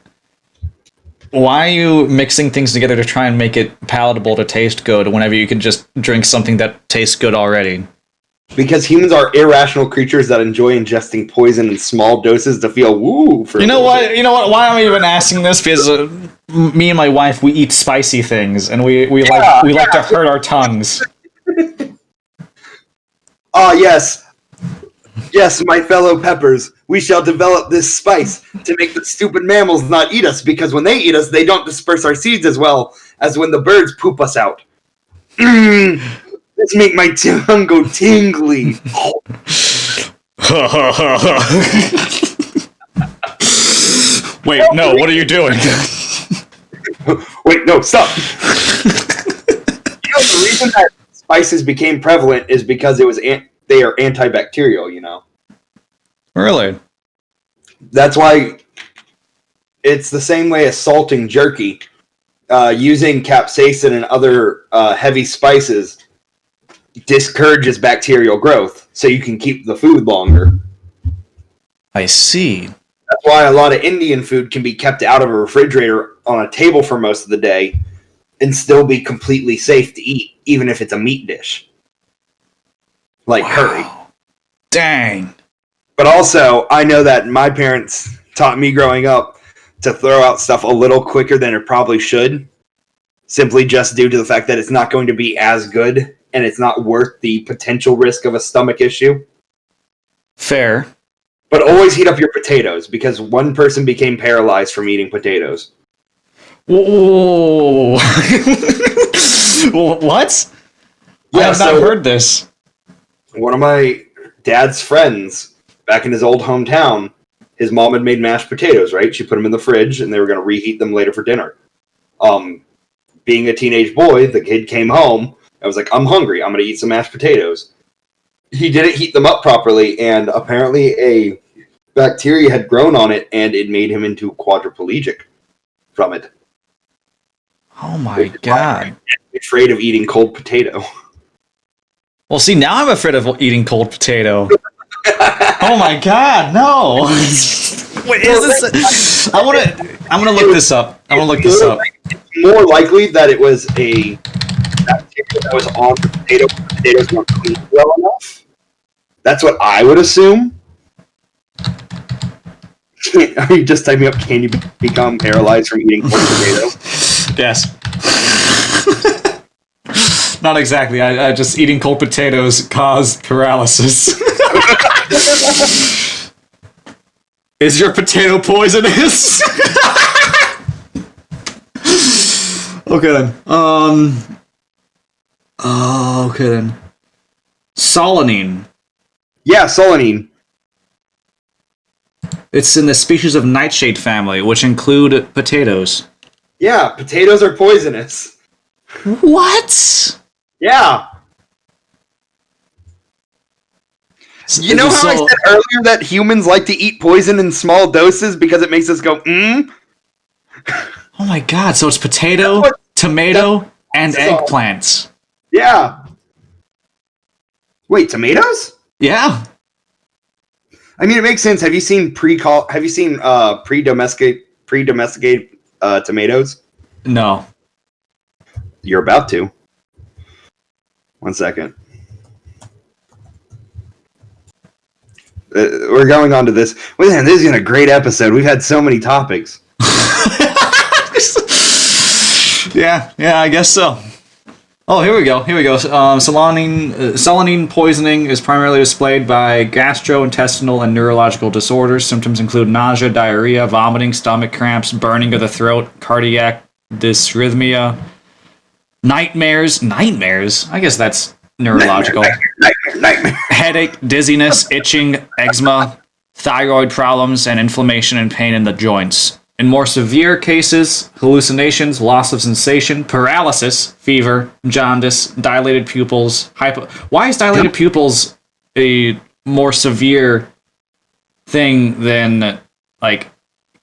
why are you mixing things together to try and make it palatable to taste good whenever you could just drink something that tastes good already? Because humans are irrational creatures that enjoy ingesting poison in small doses to feel woo. For You know what? Why am I even asking this? Because me and my wife, we eat spicy things, and we like to hurt our tongues. Ah, yes. Yes, my fellow peppers, we shall develop this spice to make the stupid mammals not eat us, because when they eat us, they don't disperse our seeds as well as when the birds poop us out. Let's make my tongue go tingly. Wait, no, what are you doing? Wait, no, stop. The reason that spices became prevalent is because they are antibacterial, Really? That's why it's the same way as salting jerky. Using capsaicin and other heavy spices discourages bacterial growth, so you can keep the food longer. I see. That's why a lot of Indian food can be kept out of a refrigerator on a table for most of the day and still be completely safe to eat, even if it's a meat dish. Like curry. Dang. But also, I know that my parents taught me growing up to throw out stuff a little quicker than it probably should, simply just due to the fact that it's not going to be as good and it's not worth the potential risk of a stomach issue. Fair. But always heat up your potatoes, because one person became paralyzed from eating potatoes. Whoa. What? I have not heard this. One of my dad's friends, back in his old hometown, his mom had made mashed potatoes, right? She put them in the fridge, and they were going to reheat them later for dinner. Being a teenage boy, the kid came home. I was like, I'm hungry. I'm going to eat some mashed potatoes. He didn't heat them up properly, and apparently a bacteria had grown on it, and it made him into quadriplegic from it. Oh my god. I'm afraid of eating cold potato. Well, see, now I'm afraid of eating cold potato. Oh my god, no. Wait, is this? I'm gonna look this up. It's more likely that it was a bacteria that was on the potato. The potatoes weren't cleaned well enough. That's what I would assume. Are you just typing up, can you become paralyzed from eating cold potato? Yes. Not exactly. I just eating cold potatoes caused paralysis. Is your potato poisonous? Okay then. Okay then. Solanine. Yeah, solanine. It's in the species of nightshade family, which include potatoes. Yeah, potatoes are poisonous. What? Yeah. You know how I said earlier that humans like to eat poison in small doses because it makes us go, Oh my god, so it's potato, tomato, and eggplants. Yeah. Wait, tomatoes? Yeah. I mean, it makes sense. Have you seen pre-domesticated tomatoes? No. You're about to. 1 second. We're going on to this. Well, man, this is a great episode. We've had so many topics. Yeah, I guess so. Oh, here we go. Solanine poisoning is primarily displayed by gastrointestinal and neurological disorders. Symptoms include nausea, diarrhea, vomiting, stomach cramps, burning of the throat, cardiac dysrhythmia, nightmares. Nightmares? I guess that's neurological. Nightmare. Headache, dizziness, itching, eczema, thyroid problems, and inflammation and pain in the joints. In more severe cases, hallucinations, loss of sensation, paralysis, fever, jaundice, dilated pupils, Why is dilated pupils a more severe thing than, like,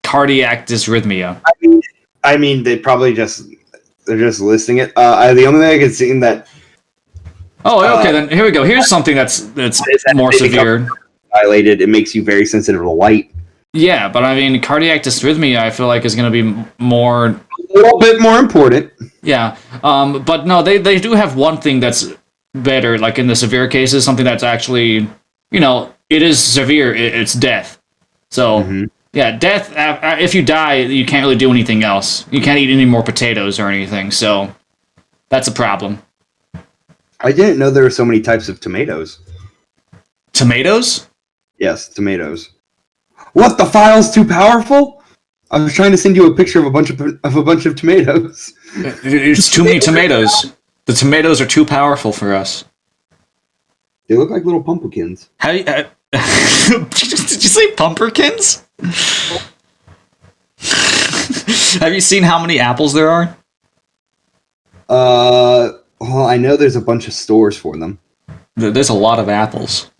cardiac dysrhythmia? I mean, they're just listing it. The only thing I can see in that. Oh, okay. Then here we go. Here's something that's more severe. Dilated. It makes you very sensitive to light. Yeah, but I mean, cardiac dysrhythmia, I feel like is going to be more... A little bit more important. Yeah, but no, they do have one thing that's better, like in the severe cases, something that's actually, it is severe. It's death. So yeah, death. If you die, you can't really do anything else. You can't eat any more potatoes or anything. So that's a problem. I didn't know there were so many types of tomatoes. Tomatoes? Yes, tomatoes. What? The file's too powerful? I was trying to send you a picture of a bunch of tomatoes. It's too many tomatoes. The tomatoes are too powerful for us. They look like little pumpkins. Did you say pumpkins? Have you seen how many apples there are? Well, I know there's a bunch of stores for them. There's a lot of apples.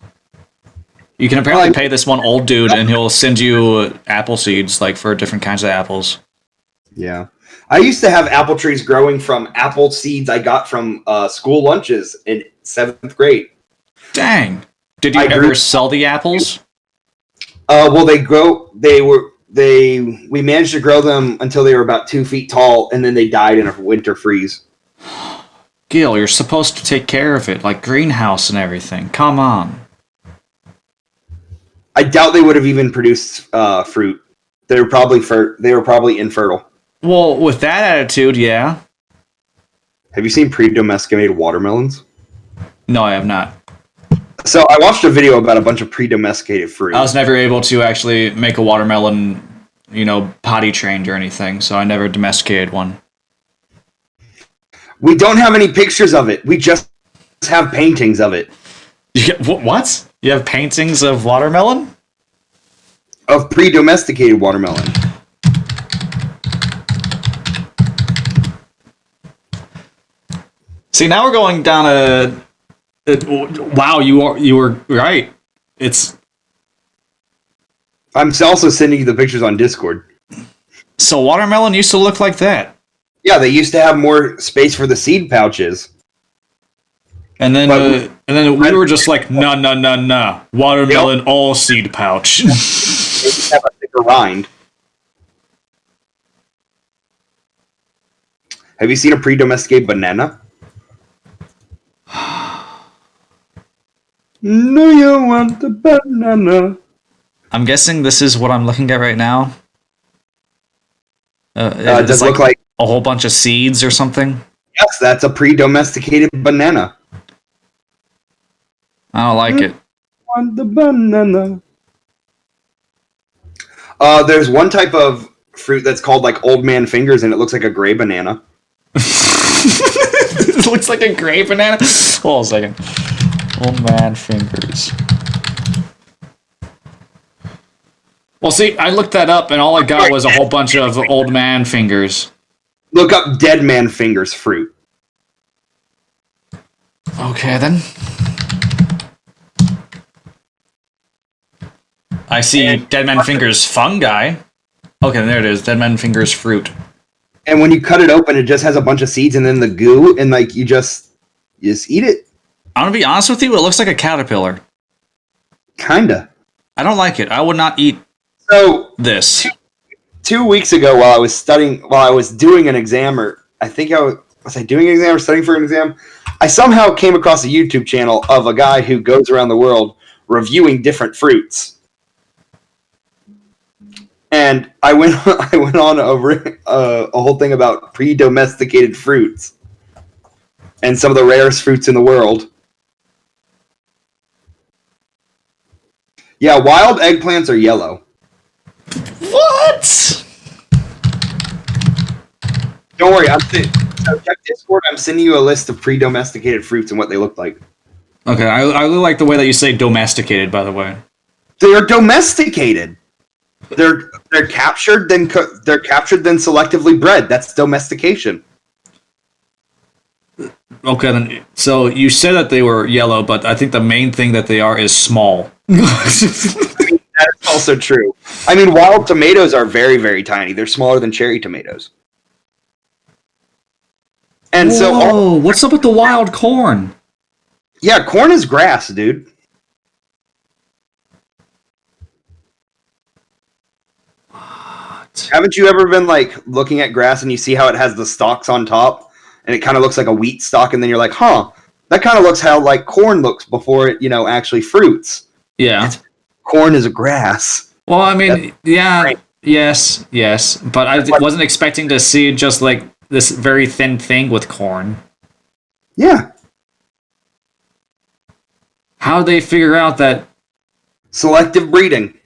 You can apparently pay this one old dude, and he'll send you apple seeds, like for different kinds of apples. Yeah, I used to have apple trees growing from apple seeds I got from school lunches in 7th grade. Dang! Did you ever sell the apples? Well, we managed to grow them until they were about 2 feet tall, and then they died in a winter freeze. Gil, you're supposed to take care of it, like greenhouse and everything. Come on. I doubt they would have even produced fruit. They were probably infertile. Well, with that attitude, yeah. Have you seen pre-domesticated watermelons? No, I have not. So I watched a video about a bunch of pre-domesticated fruit. I was never able to actually make a watermelon, potty trained or anything, so I never domesticated one. We don't have any pictures of it. We just have paintings of it. What? You have paintings of watermelon? Of pre-domesticated watermelon. See, now we're going down wow, you were right. I'm also sending you the pictures on Discord. So watermelon used to look like that. Yeah, they used to have more space for the seed pouches. And then we were just like, nah. Watermelon all seed pouch. They just have a thicker rind. Have you seen a pre-domesticated banana? No, you want the banana. I'm guessing this is what I'm looking at right now. It does look like a whole bunch of seeds or something. Yes, that's a pre-domesticated banana. I don't like it. Want the banana. There's one type of fruit that's called like old man fingers, and it looks like a gray banana. It looks like a gray banana? Hold on a second. Old man fingers. Well, see, I looked that up, and all I got was a whole bunch of old man fingers. Look up dead man fingers fruit. Okay, then. I see dead man fingers fungi. Okay, there it is. Dead man fingers fruit. And when you cut it open, it just has a bunch of seeds and then the goo, and like you just eat it. I'm gonna be honest with you. It looks like a caterpillar. Kinda. I don't like it. I would not eat this. 2 weeks ago, while I was doing an exam, or I think was I doing an exam or studying for an exam? I somehow came across a YouTube channel of a guy who goes around the world reviewing different fruits. And I went on over a whole thing about pre-domesticated fruits and some of the rarest fruits in the world. Yeah, wild eggplants are yellow. What? Don't worry, so check Discord. I'm sending you a list of pre-domesticated fruits and what they look like. Okay, I really like the way that you say domesticated, by the way. They're domesticated. They're captured, then selectively bred. That's domestication. Okay, then. So you said that they were yellow, but I think the main thing that they are is small. That's also true. I mean, wild tomatoes are very, very tiny. They're smaller than cherry tomatoes. And Whoa, what's up with the wild corn? Yeah, corn is grass, dude. What? Haven't you ever been like looking at grass and you see how it has the stalks on top, and it kind of looks like a wheat stalk, and then you're like, huh, That kind of looks how like corn looks before it, actually fruits. Yeah. Corn is a grass. Well, I mean, yeah, yes, but I wasn't expecting to see just like this very thin thing with corn. Yeah. How did they figure out that? Selective breeding.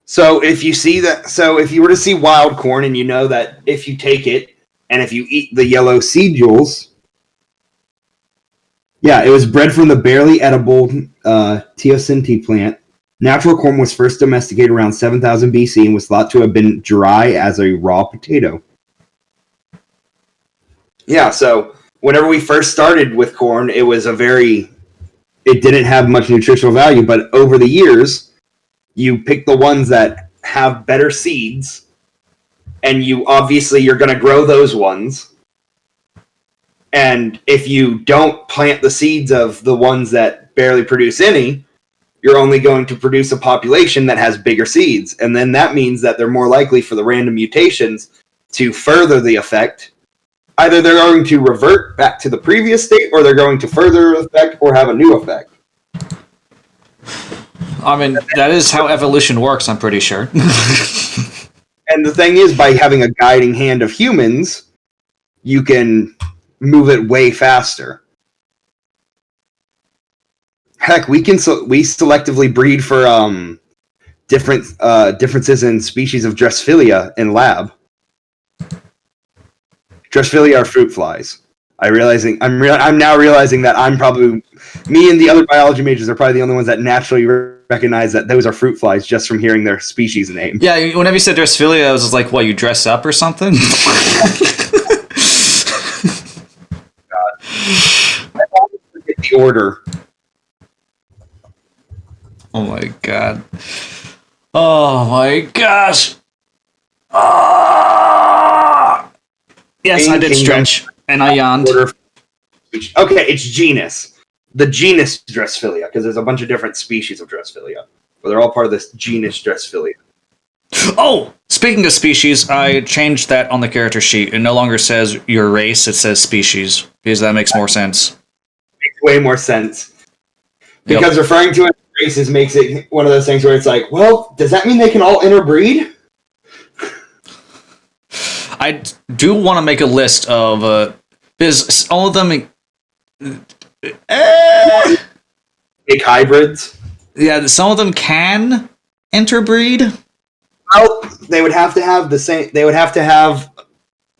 So if you were to see wild corn and you know that if you take it and if you eat the yellow seedules, yeah, it was bred from the barely edible teosinte plant. Natural corn was first domesticated around 7000 BC and was thought to have been dry as a raw potato. Yeah, so whenever we first started with corn, it didn't have much nutritional value, but over the years, you pick the ones that have better seeds, and you're going to grow those ones. And if you don't plant the seeds of the ones that barely produce any, you're only going to produce a population that has bigger seeds. And then that means that they're more likely for the random mutations to further the effect. Either they're going to revert back to the previous state, or they're going to further effect or have a new effect. I mean, that is how evolution works, I'm pretty sure. And the thing is, by having a guiding hand of humans, you can move it way faster. Heck, we selectively breed for differences in species of Drosophila in lab. Drosophila are fruit flies. I'm now realizing that me and the other biology majors are probably the only ones that naturally recognize that those are fruit flies just from hearing their species name. Yeah, whenever you said Drosophila, I was just like, what, you dress up or something? God. I always forget the order. Oh my god. Oh my gosh. Yes, I did stretch, and I yawned. Okay, it's genus. The genus Drosophila, because there's a bunch of different species of Drosophila. But they're all part of this genus Drosophila. Oh! Speaking of species, I changed that on the character sheet. It no longer says your race, it says species. Because that makes more sense. Makes way more sense. Because referring to it as races makes it one of those things where it's like, well, does that mean they can all interbreed? I do want to make a list of because all of them Big hybrids. Yeah, some of them can interbreed. Well, they would have to have the same. They would have to have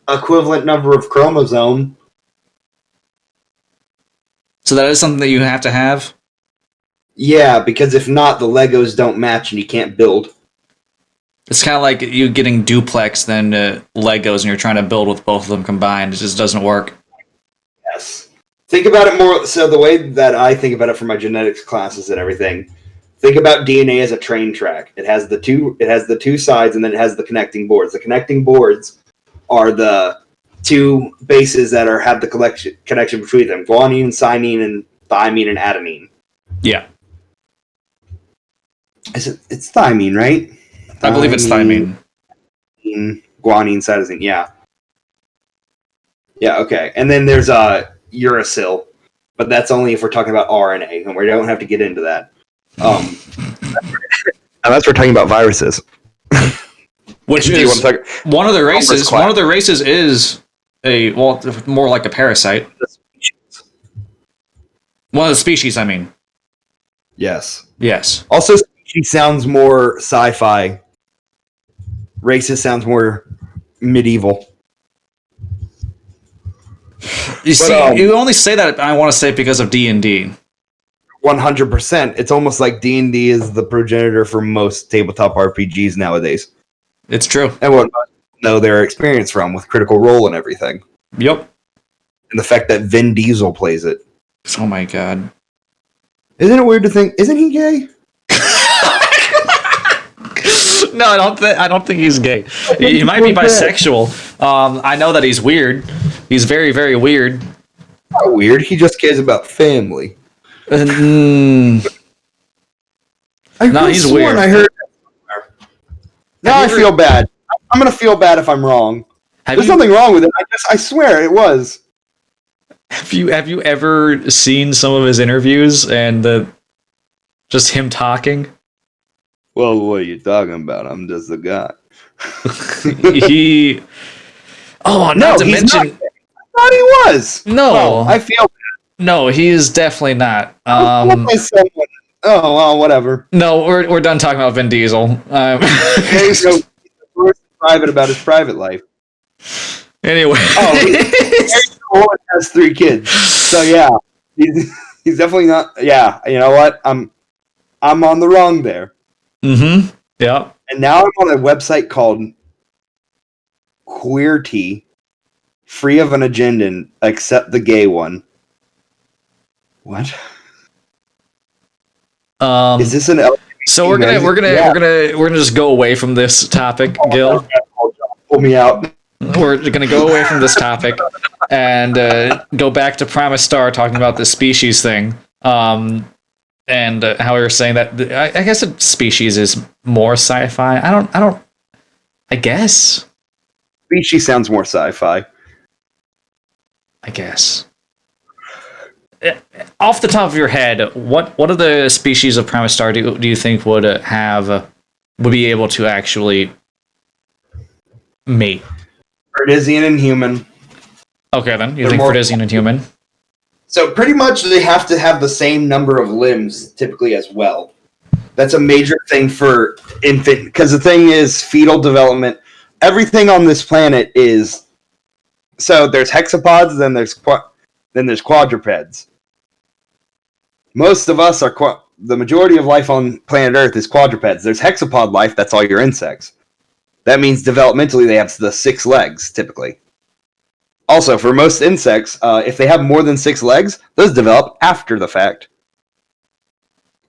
equivalent number of chromosome. So that is something that you have to have. Yeah, because if not, the Legos don't match, and you can't build. It's kind of like you getting duplex than Legos, and you're trying to build with both of them combined. It just doesn't work. Yes. Think about it more. So the way that I think about it for my genetics classes and everything, think about DNA as a train track. It has the two sides, and then it has the connecting boards. The connecting boards are the two bases that have the connection between them: guanine, cytosine, and thymine and adenine. Yeah. It's thymine, right? I believe it's thymine. Guanine, cytosine, yeah. Yeah, okay. And then there's uracil, but that's only if we're talking about RNA, and we don't have to get into that. Unless we're talking about viruses. Which is one of the races. One of the races is more like a parasite. One of the species, I mean. Yes. Yes. Also, species sounds more sci-fi. Racist sounds more medieval. You see, you only say that. I want to say it because of D&D. 100%. It's almost like D&D is the progenitor for most tabletop RPGs nowadays. It's true. And what most know their experience from with Critical Role and everything. Yep. And the fact that Vin Diesel plays it. Oh my god. Isn't it weird to think? Isn't he gay? No, I don't think he's gay. He might be bisexual. I know that he's weird. He's very, very weird. Not weird. He just cares about family. No, he's weird. I heard. Now I feel bad. I'm gonna feel bad if I'm wrong. There's nothing wrong with it. I swear it was. Have you ever seen some of his interviews and just him talking? Well, what are you talking about? I'm just a guy. He. Oh, not to he's mention. not. I thought he was. No, Well, I feel. no, he is definitely not. Someone. Oh well, whatever. No, we're done talking about Vin Diesel. Okay, so he's private about his private life. Anyway, has 3 kids. So yeah, he's definitely not. Yeah, you know what? I'm on the wrong there. Mm-hmm. Yeah. And now I'm on a website called Queerty, free of an agenda except the gay one. What? Is this an LGBT So we're gonna just go away from this topic, Gil. Pull me out. We're gonna go away from this topic and go back to Primus Star talking about the species thing. And how we were saying that I guess a species is more sci-fi. I guess. Species sounds more sci-fi. I guess. Off the top of your head, what are the species of Primus Star do you think would be able to actually mate? Fredizian and human. Okay, then you They're think more- Fredizian and human? So pretty much they have to have the same number of limbs typically as well. That's a major thing for infant, because the thing is fetal development. Everything on this planet is, so there's hexapods, then there's quadrupeds. Most of us are the majority of life on planet Earth is quadrupeds. There's hexapod life, that's all your insects. That means developmentally they have the 6 legs typically. Also, for most insects, if they have more than 6 legs, those develop after the fact.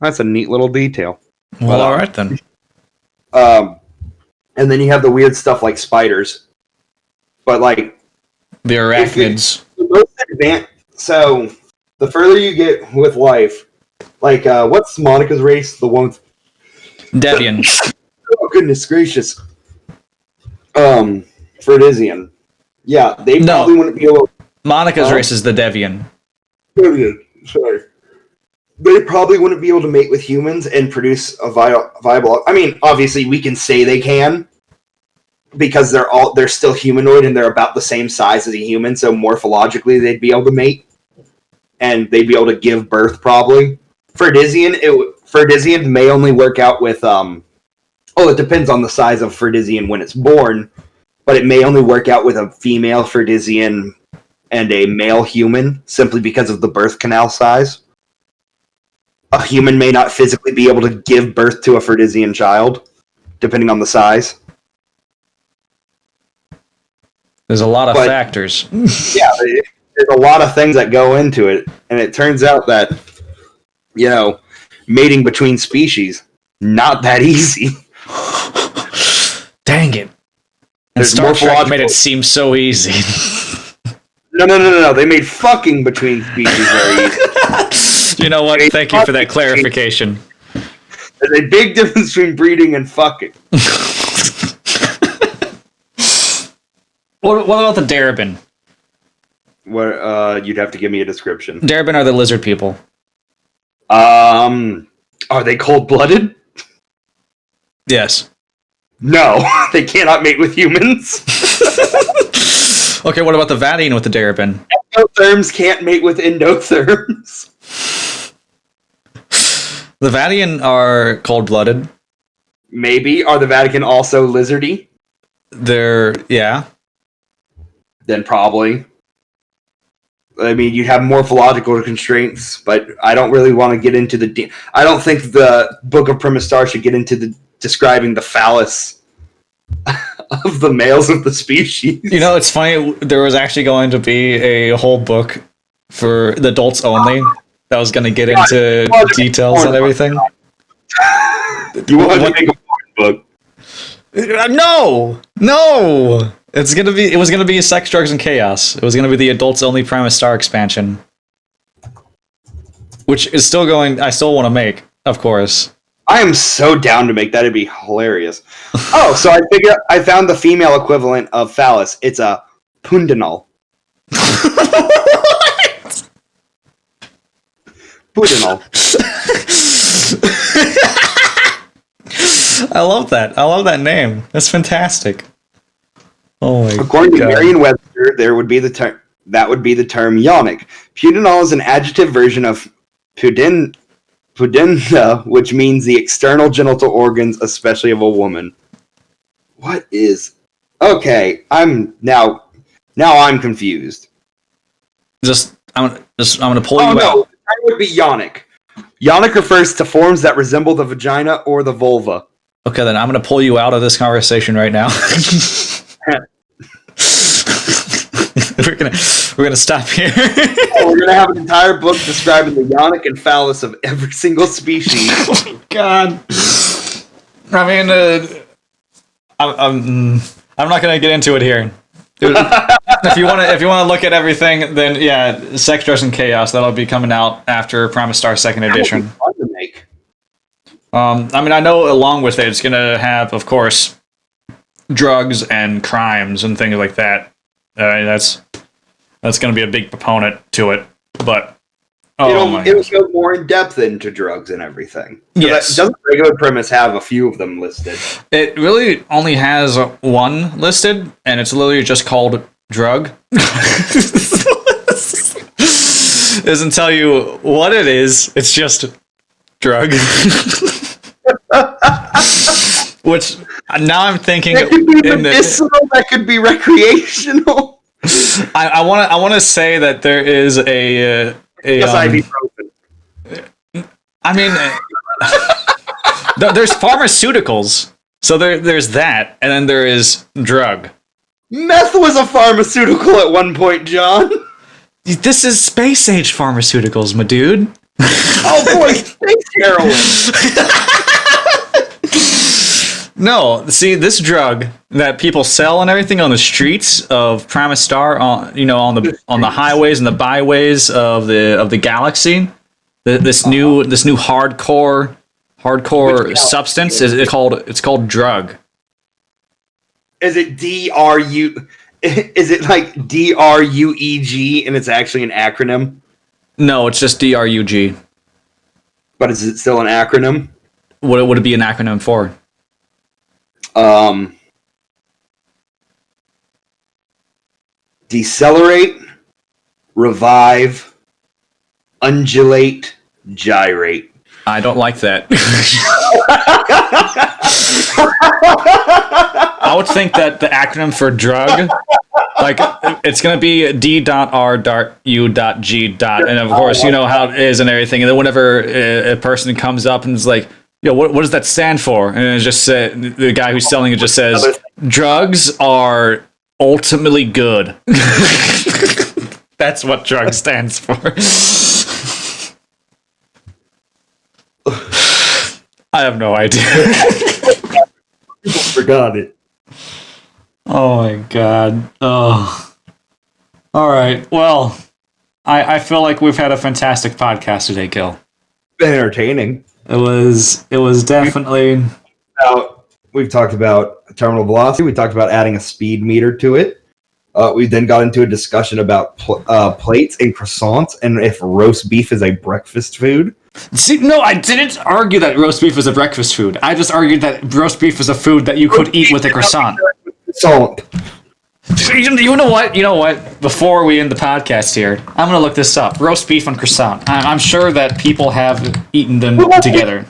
That's a neat little detail. Well, all right then. And then you have the weird stuff like spiders. But like The arachnids. the most advanced, so the further you get with life, like what's Monica's race? The one with, Devian. oh goodness gracious. Fredizian. Yeah, they No. probably wouldn't be able. Monica's race is the Devian. Sorry. They probably wouldn't be able to mate with humans and produce a viable. I mean, obviously, we can say they can because they're still humanoid and they're about the same size as a human. So morphologically, they'd be able to mate and they'd be able to give birth. Probably Fredizian may only work out with it depends on the size of Fredizian when it's born, but it may only work out with a female Fredizian and a male human simply because of the birth canal size. A human may not physically be able to give birth to a Fredizian child, depending on the size. There's a lot of factors. Yeah, there's a lot of things that go into it, and it turns out that, mating between species, not that easy. Dang it. And There's Star Trek morphological- made it seem so easy. No. They made fucking between species very easy. You know what? Thank you for that clarification. There's a big difference between breeding and fucking. What about the Darabin? What? You'd have to give me a description. Darabin are the lizard people. Are they cold-blooded? Yes. No, they cannot mate with humans. Okay, what about the Vadian with the Darabin? Endotherms can't mate with endotherms. The Vadian are cold-blooded. Maybe. Are the Vatican also lizardy? Yeah. Then probably. I mean, you'd have morphological constraints, but I don't really want to get into I don't think the Book of Primus Star should get into describing the phallus of the males of the species. You know, it's funny. There was actually going to be a whole book for the adults only that was going to get into details and everything. You want to make a porn book? No! It was gonna be Sex, Drugs, and Chaos. It was gonna be the adults only Primus Star expansion, which is still going. I still want to make, of course. I am so down to make that. It'd be hilarious. Oh, so I found the female equivalent of phallus. It's a pundanal. Pudinol. I love that. I love that name. That's fantastic. Oh my According God. to Merriam-Webster, that would be the term yonic. Pudinol is an adjective version of pudenda, which means the external genital organs, especially of a woman. What is? Okay, I'm confused. I'm gonna pull Oh you no, out. that would be yonic. Yonic refers to forms that resemble the vagina or the vulva. Okay, then I'm gonna pull you out of this conversation right now. we're gonna stop here. We're gonna have an entire book describing the yonic and phallus of every single species. Oh my God. I mean, I'm not gonna get into it here. Dude, if you wanna look at everything, then yeah, Sex, Drugs, and Chaos, that'll be coming out after Primus Star Second Edition. That would be fun to make. I mean, I know along with it, it's gonna have, of course, drugs and crimes and things like that. That's gonna be a big proponent to it. But It'll go more in depth into drugs and everything. Yes. Doesn't regular Primus have a few of them listed? It really only has one listed, and it's literally just called drug. Doesn't tell you what it is. It's just drug. Which now I'm thinking That could be medicinal. That could be recreational. I want to say that there is a ibuprofen. I mean, there's pharmaceuticals, so there's that, and then there is drug. Meth was a pharmaceutical at one point, John. This is space age pharmaceuticals, my dude. Oh boy, space heroin. No, see, this drug that people sell and everything on the streets of Primus Star, on the highways and the byways of the galaxy, this new hardcore substance it's called drug. Is it DRU? Is it like DRUEG and it's actually an acronym? No, it's just DRUG. But is it still an acronym? What would it be an acronym for? Decelerate, revive, undulate, gyrate. I don't like that. I would think that the acronym for drug, like, it's going to be D.R.U.G. And of course, you know how it is and everything. And then whenever a person comes up and is like, yo, what does that stand for? And it just the guy who's selling it just says, drugs are ultimately good. That's what drug stands for. I have no idea. People forgot it. Oh my God. Oh. All right. Well, I feel like we've had a fantastic podcast today, Gil. Been entertaining. It was definitely. We've talked about terminal velocity. We talked about adding a speed meter to it. We then got into a discussion about plates and croissants and if roast beef is a breakfast food. See, no, I didn't argue that roast beef is a breakfast food. I just argued that roast beef is a food that you could eat with a croissant. You know what? Before we end the podcast here, I'm going to look this up. Roast beef and croissant. I'm sure that people have eaten them together.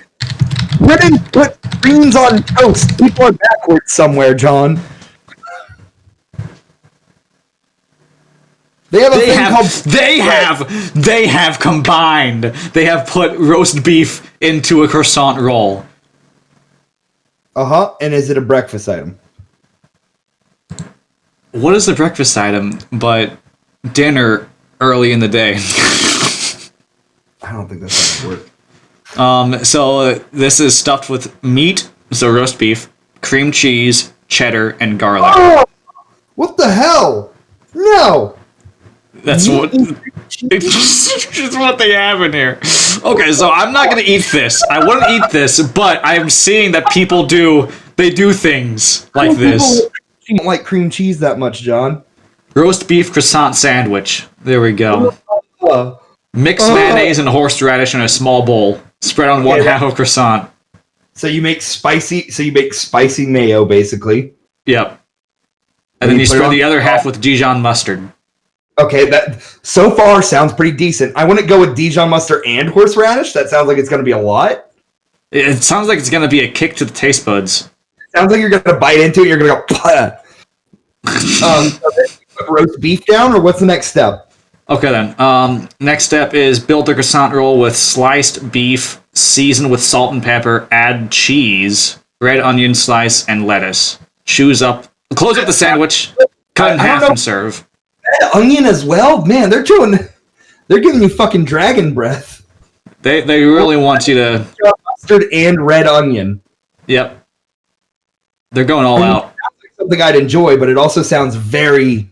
We didn't put beans on toast. People are backwards somewhere, John. They have combined. They have put roast beef into a croissant roll. And is it a breakfast item? What is the breakfast item but dinner early in the day? I don't think that's how it works. So this is stuffed with meat, so roast beef, cream cheese, cheddar, and garlic. Oh, what the hell? No. That's what they have in here. Okay, so I'm not gonna eat this. I wouldn't eat this, but I'm seeing that people do things like this. You don't like cream cheese that much, John. Roast beef croissant sandwich. There we go. Mix mayonnaise and horseradish in a small bowl. Spread on one half of croissant. So you make spicy mayo, basically. Yep. And then you spread the other half with Dijon mustard. Okay, that so far sounds pretty decent. I wouldn't go with Dijon mustard and horseradish. That sounds like it's going to be a lot. It sounds like it's going to be a kick to the taste buds. Sounds like you're going to bite into it. You're going to go. So then you put roast beef down, or what's the next step? Okay then. Next step is build the croissant roll with sliced beef, season with salt and pepper. Add cheese, red onion slice, and lettuce. Close up the sandwich. Cut in half and serve. Red onion as well, man. They're giving you fucking dragon breath. They really want you to mustard and red onion. Yep. They're going all out. Sounds like something I'd enjoy, but it also sounds very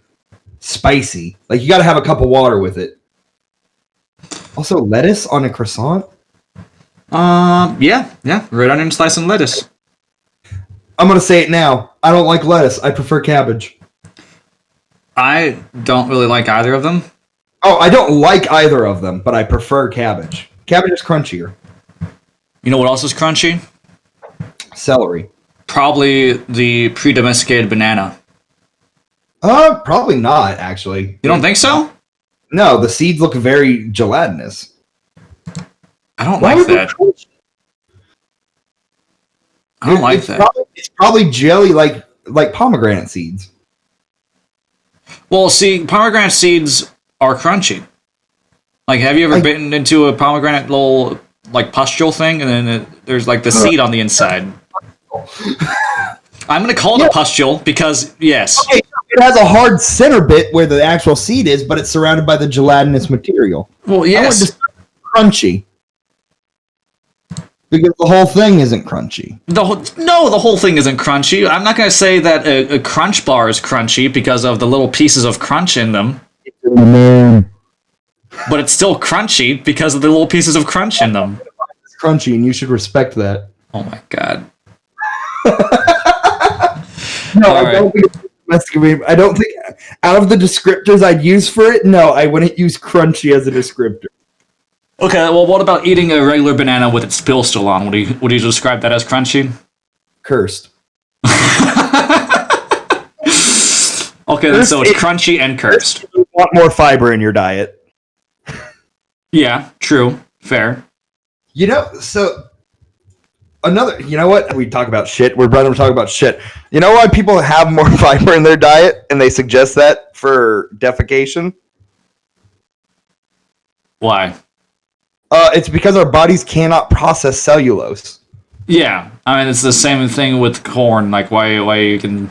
spicy. Like you got to have a cup of water with it. Also, lettuce on a croissant. Yeah. Red onion slice and lettuce. I'm gonna say it now. I don't like lettuce. I prefer cabbage. I don't really like either of them. Oh, I don't like either of them, but I prefer cabbage. Cabbage is crunchier. You know what else is crunchy? Celery. Probably the pre-domesticated banana. Probably not, actually. You don't think so? No, the seeds look very gelatinous. I don't like that. I don't like that. It's probably jelly like pomegranate seeds. Well, see, pomegranate seeds are crunchy. Like, have you ever bitten into a pomegranate little, like, pustule thing, and then there's, like, the seed on the inside? I'm going to call it a pustule because, yes. Okay, it has a hard center bit where the actual seed is, but it's surrounded by the gelatinous material. Well, yes. Just crunchy. Because the whole thing isn't crunchy. The whole thing isn't crunchy. I'm not going to say that a crunch bar is crunchy because of the little pieces of crunch in them. But it's still crunchy because of the little pieces of crunch in them. It's crunchy, and you should respect that. Oh my god. No, I don't think it's domesticated. I don't think, out of the descriptors I'd use for it, no, I wouldn't use crunchy as a descriptor. Okay, well, what about eating a regular banana with its peel still on? Would you describe that as crunchy? Cursed. Okay, then so it's crunchy and cursed. You want more fiber in your diet. Yeah, true. Fair. You know what? We talk about shit. We're about to talk about shit. You know why people have more fiber in their diet and they suggest that for defecation? Why? It's because our bodies cannot process cellulose. Yeah, I mean, it's the same thing with corn. Like, why you can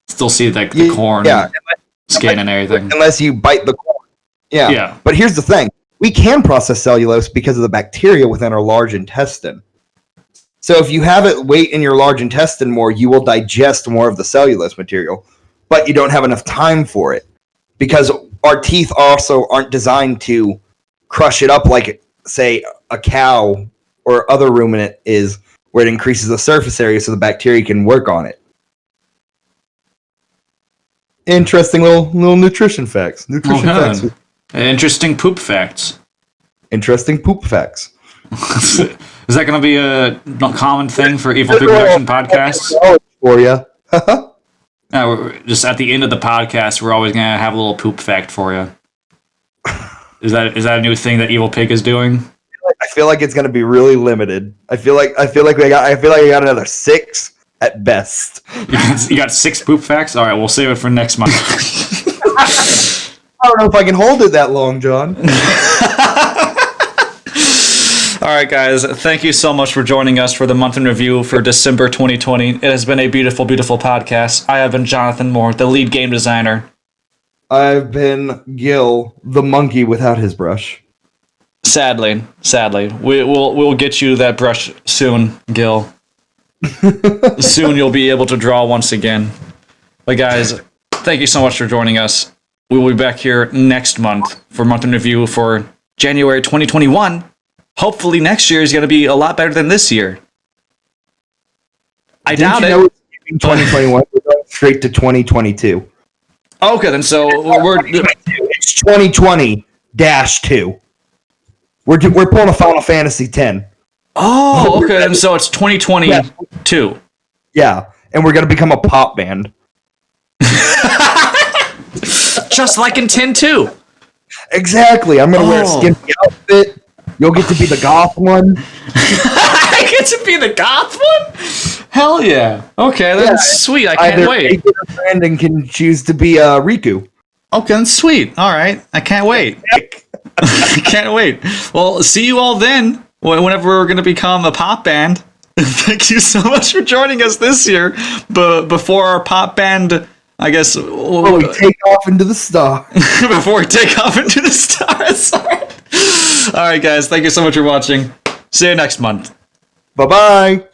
still see like the corn skin and everything. Unless you bite the corn. Yeah. But here's the thing. We can process cellulose because of the bacteria within our large intestine. So if you have it wait in your large intestine more, you will digest more of the cellulose material. But you don't have enough time for it. Because our teeth also aren't designed to crush it up like, say, a cow or other ruminant is, where it increases the surface area so the bacteria can work on it. Interesting little nutrition facts. Facts. Interesting poop facts. Interesting poop facts. Is that going to be a common thing for Evil Big Production podcasts? For you. Just at the end of the podcast, we're always going to have a little poop fact for you. Is that a new thing that Evil Pig is doing? I feel like it's going to be really limited. I feel like I got another 6 at best. You got 6 poop facts? All right, we'll save it for next month. I don't know if I can hold it that long, John. All right, guys. Thank you so much for joining us for the month in review for December 2020. It has been a beautiful, beautiful podcast. I have been Jonathan Moore, the lead game designer. I've been Gil, the monkey without his brush. Sadly, we'll get you that brush soon, Gil. Soon you'll be able to draw once again. But guys, thank you so much for joining us. We will be back here next month for month in review for January 2021. Hopefully next year is going to be a lot better than this year. I doubt it. In 2021, we're going straight to 2022. Okay, then so it's 2020-2. We're pulling a Final Fantasy X. Oh, okay. And so it's 2022. Yeah, and we're gonna become a pop band. Just like in 10 2. Exactly. I'm gonna wear a Oh. skimpy outfit. You'll get to be the goth one. I get to be the goth one? Hell yeah. Okay, that's sweet. I can't Either wait. Nathan or Brandon can choose to be Riku. Okay, that's sweet. All right. I can't wait. I can't wait. Well, see you all then, whenever we're going to become a pop band. Thank you so much for joining us this year. But before our pop band, I guess, Before we take off into the star. before we take off into the stars. All right, guys. Thank you so much for watching. See you next month. Bye bye.